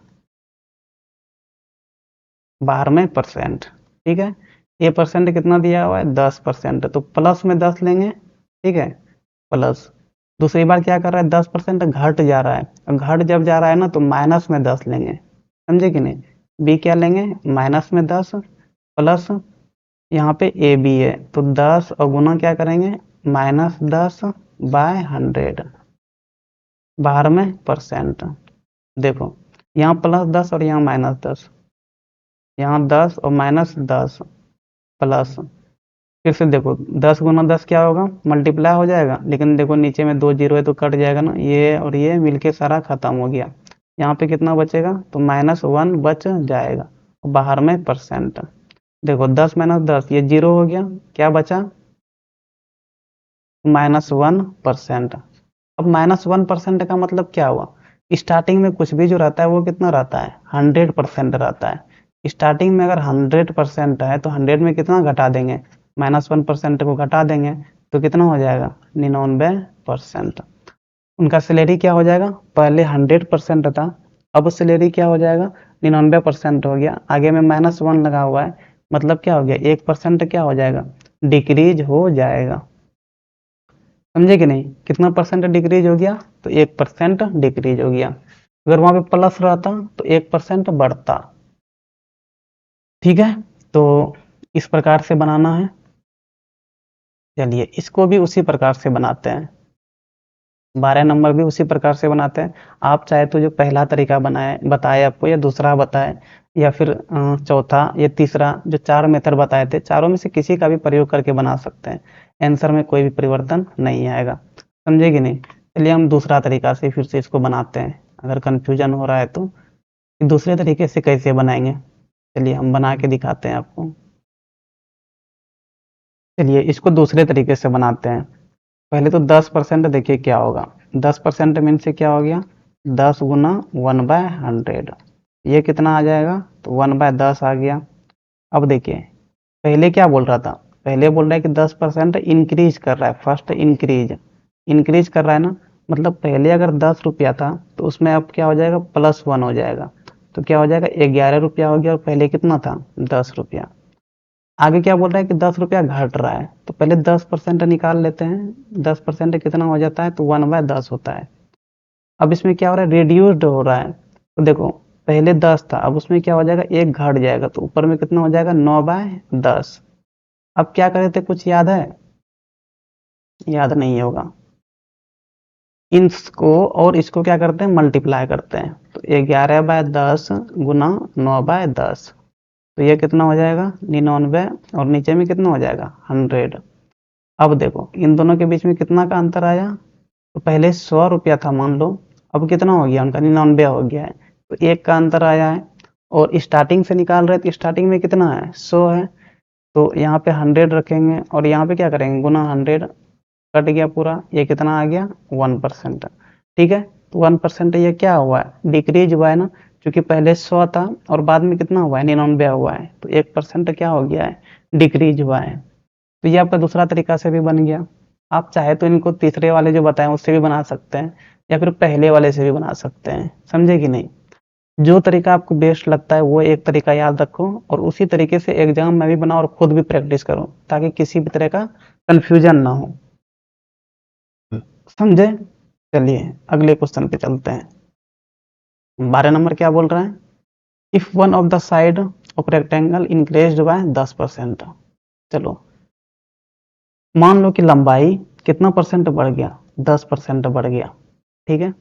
बाहर में परसेंट, ठीक है। ए परसेंट कितना दिया हुआ है 10%, तो प्लस में 10 लेंगे, ठीक है, प्लस दूसरी बार क्या कर रहा है 10% घट जा रहा है, घट जब जा रहा है ना तो माइनस में 10 लेंगे, समझे कि नहीं। बी क्या लेंगे माइनस में 10 प्लस यहाँ पे ए बी है तो 10 और गुना क्या करेंगे -10 बाय 100, बाहर में परसेंट। देखो यहाँ +10 और यहाँ -10, यहाँ 10 और -10 प्लस, फिर से देखो 10 गुना 10 क्या होगा मल्टीप्लाई हो जाएगा, लेकिन देखो नीचे में 2 जीरो है तो कट जाएगा ना, ये और ये मिलके सारा खत्म हो गया। यहाँ पे कितना बचेगा तो -1 बच जाएगा, बाहर में परसेंट। देखो 10 - 10 ये 0 हो गया, क्या बचा -1%। अब -1% का मतलब क्या हुआ, स्टार्टिंग में कुछ भी जो रहता है वो कितना रहता है 100% रहता है। स्टार्टिंग में अगर 100% है तो 100 में कितना घटा देंगे -1% को घटा देंगे तो कितना हो जाएगा 99%। उनका सैलरी क्या हो जाएगा, पहले 100% था, अब सैलरी क्या हो जाएगा 99% हो गया, आगे में -1 लगा हुआ है, मतलब क्या हो गया 1% क्या हो जाएगा डिक्रीज हो जाएगा, समझे कि नहीं। कितना परसेंट डिक्रीज हो गया तो 1% डिक्रीज हो गया, अगर वहां पे प्लस रहता तो 1% बढ़ता। ठीक है, तो इस प्रकार से बनाना है। चलिए इसको भी उसी प्रकार से बनाते हैं, 12 नंबर भी उसी प्रकार से बनाते हैं। आप चाहे तो जो पहला तरीका बनाए बताए आपको, या दूसरा बताए, या फिर चौथा या तीसरा, जो 4 मेथड बताए थे चारों में से किसी का भी प्रयोग करके बना सकते हैं, आंसर में कोई भी परिवर्तन नहीं आएगा, समझे कि नहीं। चलिए हम दूसरा तरीका से फिर से इसको बनाते हैं, अगर कन्फ्यूजन हो रहा है तो दूसरे तरीके से कैसे बनाएंगे, चलिए हम बना के दिखाते हैं आपको। चलिए इसको दूसरे तरीके से बनाते हैं। पहले तो 10% देखिए क्या होगा, 10% मीन से क्या हो गया 10 गुना 1/100, ये कितना आ जाएगा तो 1/10 आ गया। अब देखिए पहले क्या बोल रहा था, पहले बोल रहा है कि 10% इंक्रीज कर रहा है, फर्स्ट इंक्रीज, इंक्रीज कर रहा है ना, मतलब पहले अगर 10 रुपया था तो उसमें अब क्या हो जाएगा +1 हो जाएगा, तो क्या हो जाएगा 11 रुपया हो गया, और पहले कितना था 10 रुपया। आगे क्या बोल रहा है कि 10 रुपया घट रहा है, तो पहले 10% निकाल लेते हैं, 10% कितना हो जाता है तो 1/10 होता है। अब इसमें क्या हो रहा है रिड्यूस्ड हो रहा है, तो देखो पहले 10 था, अब उसमें क्या हो जाएगा एक घट जाएगा, तो ऊपर में कितना हो जाएगा 9/10। अब क्या करे थे कुछ याद है, याद नहीं होगा, इसको और इसको क्या करते हैं मल्टीप्लाई करते हैं, तो 11/10 गुना 9/10, तो ये कितना हो जाएगा 99, और नीचे में कितना हो जाएगा 100। अब देखो इन दोनों के बीच में कितना का अंतर आया, तो पहले 100 रुपया था मान लो, अब कितना हो गया उनका 99 हो गया है, तो एक का अंतर आया है। और स्टार्टिंग से निकाल रहे तो स्टार्टिंग में कितना है 100 है, तो यहाँ पे 100 रखेंगे और यहाँ पे क्या करेंगे गुना 100, कट गया पूरा, ये कितना आ गया 1%। ठीक है, तो 1% ये क्या हुआ है डिक्रीज हुआ है ना, क्योंकि पहले 100 था और बाद में कितना हुआ है, 99 हुआ है, तो 1% क्या हो गया है, डिक्रीज हुआ है। तो ये आपका दूसरा तरीका से भी बन गया। आप चाहे तो इनको तीसरे वाले जो बताएं उससे भी बना सकते हैं, या फिर पहले वाले से भी बना सकते हैं, समझे कि नहीं। जो तरीका आपको बेस्ट लगता है वो एक तरीका याद रखो, और उसी तरीके से एग्जाम में भी बनाओ और खुद भी प्रैक्टिस करो, ताकि किसी भी तरह का कंफ्यूजन ना हो, समझे। चलिए अगले क्वेश्चन पे चलते हैं। 12 नंबर क्या बोल रहा है, if one of the side of rectangle increased by 10%। चलो मान लो कि लंबाई कितना परसेंट बढ़ गया, 10% बढ़ गया, ठीक है।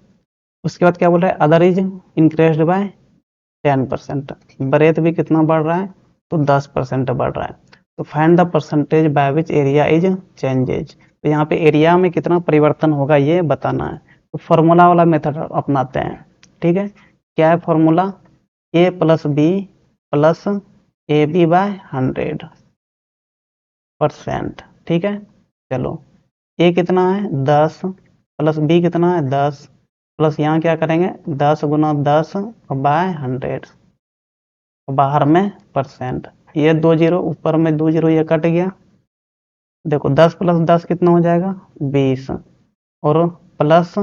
उसके बाद क्या बोल रहा है, other is increased by 10%। Breadth भी कितना बढ़ रहा है, तो 10% बढ़ रहा है। तो find the percentage by which area is changes. तो यहाँ पे एरिया में कितना परिवर्तन होगा ये बताना है। तो फॉर्मूला वाला मेथड अपनाते हैं, ठीक है। क्या है formula, a plus b plus a b by 100%, ठीक है। चलो ए कितना है 10, प्लस बी कितना है 10, प्लस यहाँ क्या करेंगे 10 गुना 10 बाय 100, बाहर में परसेंट, ये 2 जीरो ऊपर में 2 जीरो ये कट गया। देखो 10 प्लस 10 कितना हो जाएगा 20, और प्लस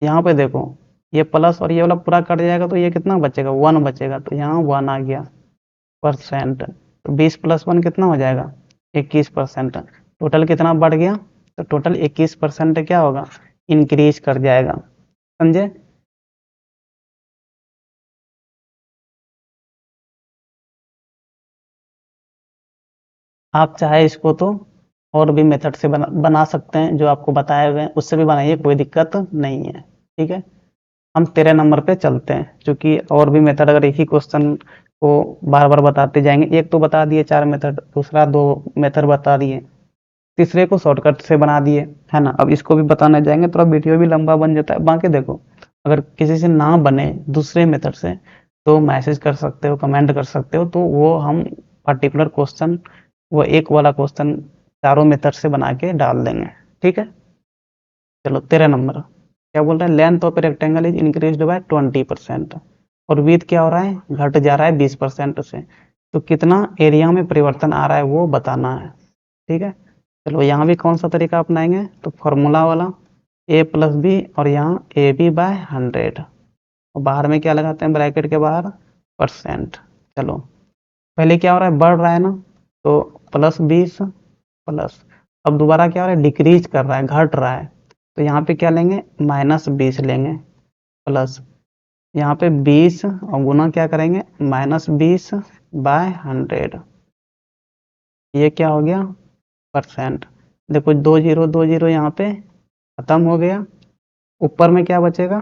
यहाँ पे देखो ये प्लस और ये वाला पूरा कट जाएगा तो ये कितना बचेगा 1 बचेगा, तो यहाँ 1 आ गया परसेंट। तो 20 प्लस 1 कितना हो जाएगा 21%। टोटल कितना बढ़ गया, तो टोटल 21% क्या होगा, इंक्रीज कर जाएगा, समझे। आप चाहे इसको तो और भी मेथड से बना सकते हैं, जो आपको बताए हुए हैं उससे भी बनाइए, कोई दिक्कत नहीं है, ठीक है। हम 13 नंबर पे चलते हैं, क्योंकि और भी मेथड अगर एक ही क्वेश्चन को बार बार बताते जाएंगे, एक तो बता दिए 4 मेथड, दूसरा 2 मेथड बता दिए, तीसरे को शॉर्टकट से बना दिए, है ना। अब इसको भी बताने जाएंगे थोड़ा वीडियो भी लंबा बन जाता है। बाकी देखो अगर किसी से ना बने दूसरे मेथड से तो मैसेज कर सकते हो, कमेंट कर सकते हो, तो वो हम पर्टिकुलर क्वेश्चन, वो एक वाला क्वेश्चन चारों मेथड से बना के डाल देंगे, ठीक है। चलो 13 नंबर क्या बोल रहा है, length of rectangle is increased by 20%, और विड्थ क्या हो रहा है, घट जा रहा है 20% से। तो कितना एरिया में परिवर्तन आ रहा है वो बताना है, ठीक है। चलो यहाँ भी कौन सा तरीका अपनाएंगे, तो फॉर्मूला वाला ए प्लस बी, और यहाँ ए बी बाय 100, और बाहर में क्या लगाते हैं ब्रैकेट के बाहर परसेंट। चलो पहले क्या हो रहा है, बढ़ रहा है ना, तो प्लस 20 प्लस, अब दोबारा क्या हो रहा है, डिक्रीज कर रहा है, घट रहा है, तो यहाँ पे क्या लेंगे माइनस 20 लेंगे, प्लस यहाँ पे 20 और गुना क्या करेंगे -20 बाय 100, ये क्या हो गया परसेंट। देखो 2 जीरो यहाँ पे खत्म हो गया, ऊपर में क्या बचेगा,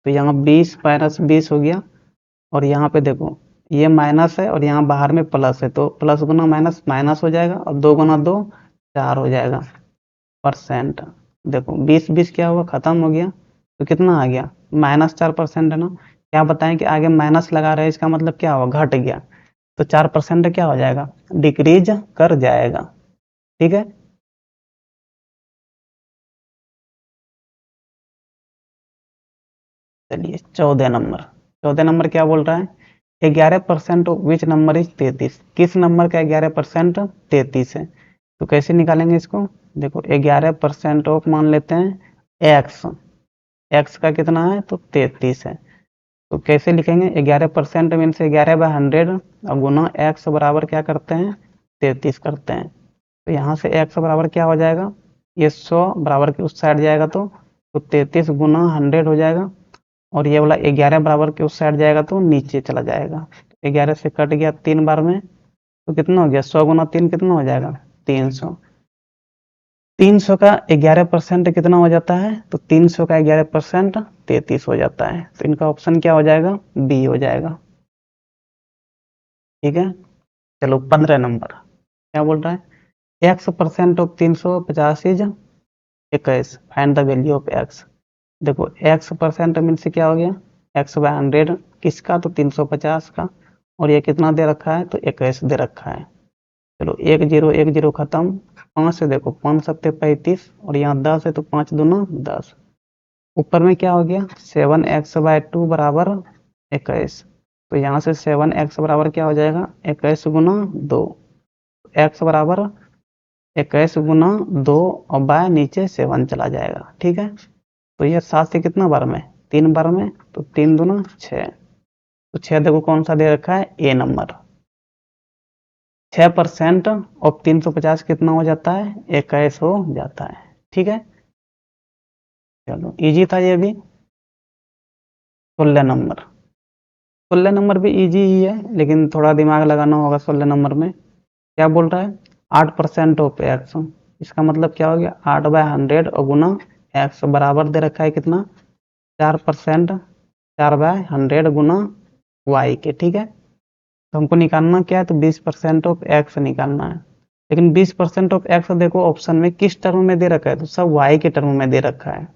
तो यहाँ 20 -20 हो गया, और यहाँ पे देखो ये माइनस है और यहाँ बाहर में प्लस है, तो प्लस गुना माइनस माइनस हो जाएगा, और 2 गुना 2 4 हो जाएगा परसेंट। देखो 20 क्या हुआ खत्म हो गया, तो कितना आ गया -4% है ना। क्या बताएं कि आगे माइनस लगा रहे हैं, इसका मतलब क्या हुआ घट गया, तो 4% क्या हो जाएगा डिक्रीज कर जाएगा, ठीक है। चलिए 14 नंबर क्या बोल रहा है, 11% ऑफ विच नंबर इज 33। किस नंबर का 11% 33 है, तो कैसे निकालेंगे इसको। देखो 11% ऑफ मान लेते हैं एक्स, एक्स का कितना है तो 33 है, तो कैसे लिखेंगे 11% मीन से 11/100, और गुना एक्स बराबर क्या करते हैं 33 करते हैं। तो यहाँ से एक्स बराबर क्या हो जाएगा, ये 100 बराबर के उस साइड जाएगा, तो 33 गुना 100 हो जाएगा, और ये वाला 11 बराबर के उस साइड जाएगा तो नीचे चला जाएगा, 11 से कट गया 3 बार में, तो कितना हो गया 100 गुना 3 कितना हो जाएगा 300। 300 का 11% कितना हो जाता है, तो 300 का 11% 33 हो जाता है, तो इनका ऑप्शन क्या हो जाएगा बी हो जाएगा, ठीक है। चलो 15 नंबर क्या बोल रहा है, x% of 350 is 21, find the value of x। देखो x% मीन से क्या हो गया x/100 किसका, तो 350 का, और ये कितना दे रखा है तो 21 दे रखा है। चलो 1 0 खत्म, 5 से देखो 5 सत्ते 35, और यहाँ 10 है तो 5 दूना 10, ऊपर में क्या हो गया 7x/2 बराबर 21। तो यहाँ से 7x बराबर क्या हो जाएगा, 21 गुना 2। x बराबर 21 गुना 2 और बाय नीचे 7 चला जाएगा, ठीक है। तो ये 7 से कितना बार में, 3 बार में, तो 3 दूना 6। तो 6 देखो कौन सा दे रखा है, ए नंबर। 6% ऑफ 350 कितना हो जाता है, 21 हो जाता है, ठीक है। चलो इजी था ये भी। 16 नंबर भी इजी ही है, लेकिन थोड़ा दिमाग लगाना होगा 16 नंबर में। क्या बोल रहा है, 8% ऑफ एक्स। इसका मतलब क्या हो गया, 8/100 और गुना एक्स बराबर दे रखा है कितना, 4%, 4/100 गुना वाई के, ठीक है। तो हमको निकालना क्या है, तो 20% ऑफ एक्स निकालना है। लेकिन 20% ऑफ एक्स देखो ऑप्शन में किस टर्म में दे रखा है, तो सब वाई के टर्म में दे रखा है,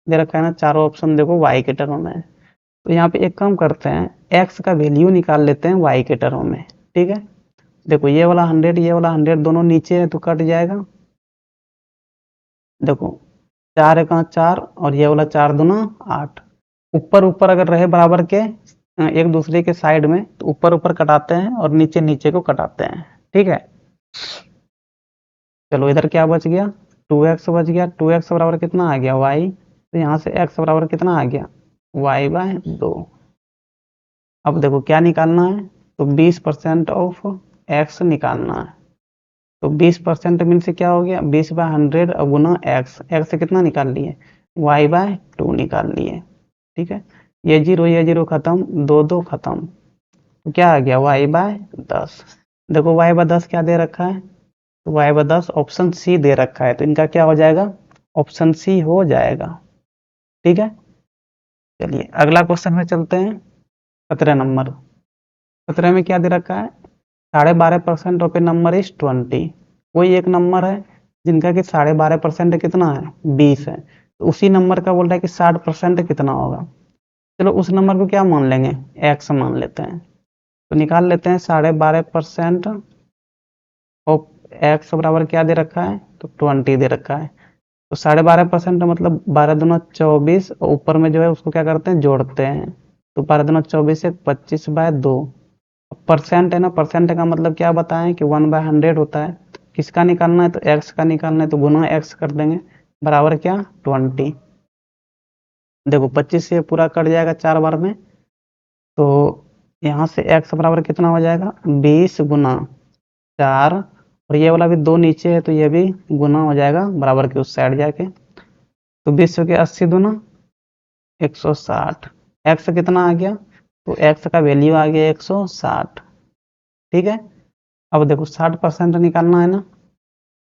ना। चारों ऑप्शन देखो वाई के टर्म में है। तो यहाँ पे एक काम करते हैं, एक्स का वैल्यू निकाल लेते हैं वाई के टर्म में, ठीक है। देखो ये वाला 100, ये वाला 100 दोनों नीचे है तो कट जाएगा। देखो 4 एक 4 और ये वाला 4 दूना 8। ऊपर ऊपर अगर रहे बराबर के एक दूसरे के साइड में, तो ऊपर ऊपर कटाते हैं और नीचे नीचे को कटाते हैं, ठीक है। चलो इधर क्या बच गया, 2x बच गया। 2x बराबर कितना आ गया, y। तो यहाँ से x बराबर कितना आ गया, y/2। अब देखो क्या निकालना है, तो 20% ऑफ x निकालना है। तो 20% मीन से क्या हो गया, 20/100 गुना x। x से कितना निकाल लिए, y/2 निकाल लिए, ठीक है। ये जीरो खत्म, 2 खत्म, तो क्या आ गया, y/10। देखो y/10 क्या दे रखा है, तो y/10 ऑप्शन सी दे रखा है, तो इनका क्या हो जाएगा, ऑप्शन सी हो जाएगा, ठीक है। चलिए अगला क्वेश्चन में चलते हैं। 17 नंबर। 17 में क्या दे रखा है, 12.5% ऑफ ए नंबर इज 20। कोई एक नंबर है जिनका कि 12.5% कितना है, 20 है। तो उसी नंबर का बोल रहा है कि 60% कितना होगा। चलो उस नंबर को क्या मान लेंगे, x मान लेते हैं। तो निकाल लेते हैं 12.5% ऑफ x बराबर क्या दे रखा है, तो 20 दे रखा है। तो 12.5% मतलब 12 दूना 24, और ऊपर में जो है उसको क्या करते हैं, जोड़ते हैं। तो 12 दूना 24 से 25/2। परसेंट है ना, परसेंट का मतलब क्या बताएं कि 1/100 होता है। किसका निकालना है, तो x का निकालना है, तो गुना x कर देंगे, बराबर क्या, 20। देखो 25 से पूरा कट जाएगा 4 बार में, तो यहाँ से x बराबर कितना हो जाएगा, 20 गुना 4, और ये वाला भी 2 नीचे है तो ये भी गुना हो जाएगा बराबर के उस साइड जाके। तो 20 के 80 दूना 160। x कितना आ गया, तो x का वैल्यू आ गया 160, ठीक है। अब देखो 60% निकालना है ना,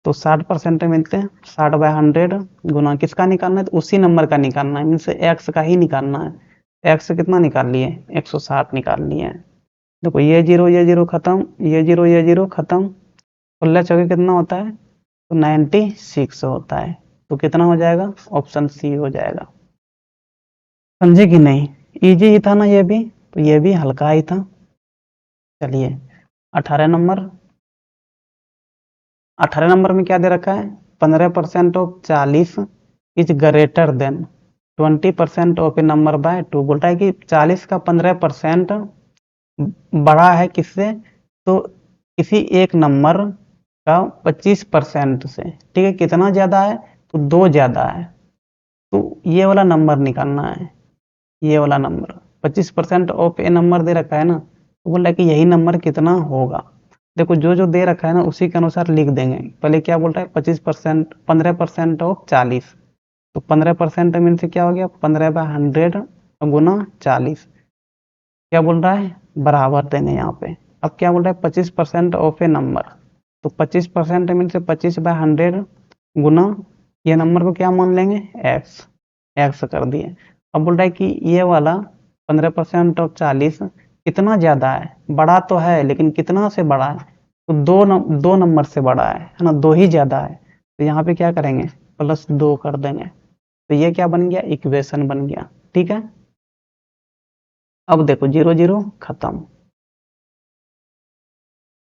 तो 60% मिलते हैं, 60/100 गुना किसका निकालना है, तो उसी नंबर का निकालना है, मीन्स एक्स का ही निकालना है। एक्स कितना निकाल लिए, 160 निकाल लिए हैं। देखो ये जीरो खत्म, ये जीरो खत्म, 16 चौके कितना होता है, तो 96 होता है। तो कितना हो जाएगा, ऑप्शन सी हो जाएगा। समझे कि नहीं, इजी ही था ना ये भी, तो ये भी हल्का ही था। चलिए 18 नंबर। 18 नंबर में क्या दे रखा है, 15% of 40 is greater than 20% of A number by 2। बोल रहा है कि 40 का 15% बड़ा है किससे, तो किसी एक नंबर का 25% से, ठीक है। कितना ज्यादा है, तो 2 ज्यादा है। तो ये वाला नंबर निकालना है, ये वाला नंबर 25% ऑफ ए नंबर दे रखा है ना, तो बोल रहा है कि यही नंबर कितना होगा। देखो जो जो दे रखा है ना उसी के अनुसार लिख देंगे। पहले क्या बोल रहा है, 25%, 15% ऑफ 40। तो 15% मीन से क्या हो गया, 15/100 गुना 40। क्या बोल रहा है, बराबर देंगे यहाँ पे। अब क्या बोल रहा है, 25% ऑफ ए नंबर, तो 25% मीन से 25/100 गुना ये नंबर को क्या मान लेंगे, एक्स। एक्स कर दिए। अब बोल रहा है कि ये वाला 15% ऑफ 40 कितना ज्यादा है, बड़ा तो है लेकिन कितना से बड़ा है, तो दो नंबर से बड़ा है ना, 2 ही ज्यादा है। तो यहाँ पे क्या करेंगे, +2 कर देंगे। तो ये क्या बन गया, इक्वेशन बन गया, ठीक है। अब देखो जीरो जीरो खत्म,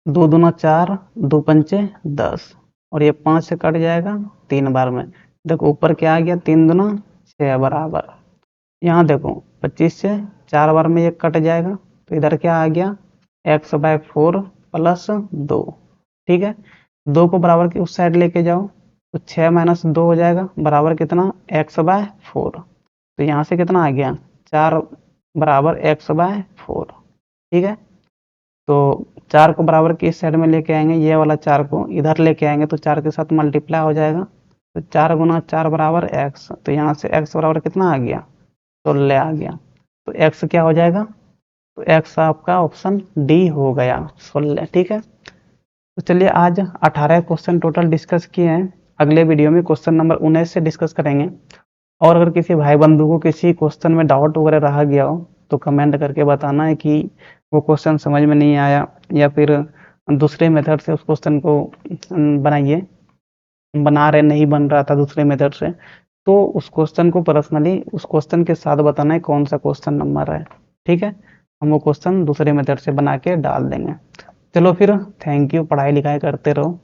2 दूना 4, 2 पंचे 10, और ये 5 से कट जाएगा 3 बार में। देखो ऊपर क्या आ गया, 3 दूना 6 बराबर। यहाँ देखो 25 से 4 बार में ये कट जाएगा, तो इधर क्या आ गया x/4 प्लस 2। ठीक है, 2 को बराबर की उस साइड लेके जाओ, तो 6 माइनस 2 हो जाएगा बराबर कितना x/4। तो यहाँ से कितना आ गया 4 बराबर x/4। ठीक है, तो 4 को बराबर की इस साइड में लेके आएंगे, ये वाला 4 को इधर लेके आएंगे तो 4 के साथ मल्टीप्लाई हो जाएगा, तो 4 गुना 4 बराबर x। तो यहाँ से x बराबर कितना आ गया 16 आ गया। तो x क्या हो जाएगा, तो x आपका ऑप्शन डी हो गया 16। ठीक है, तो चलिए आज 18 क्वेश्चन टोटल डिस्कस किए हैं। अगले वीडियो में क्वेश्चन नंबर 19 से डिस्कस करेंगे। और अगर किसी भाई बंधु को किसी क्वेश्चन में डाउट वगैरह रह गया हो तो कमेंट करके बताना है कि वो क्वेश्चन समझ में नहीं आया, या फिर दूसरे मेथड से उस क्वेश्चन को बनाइए, बना रहे नहीं बन रहा था दूसरे मेथड से, तो उस क्वेश्चन को पर्सनली उस क्वेश्चन के साथ बताना है कौन सा क्वेश्चन नंबर है। ठीक है, हम वो क्वेश्चन दूसरे मेथड से बना के डाल देंगे। चलो फिर, थैंक यू, पढ़ाई लिखाई करते रहो।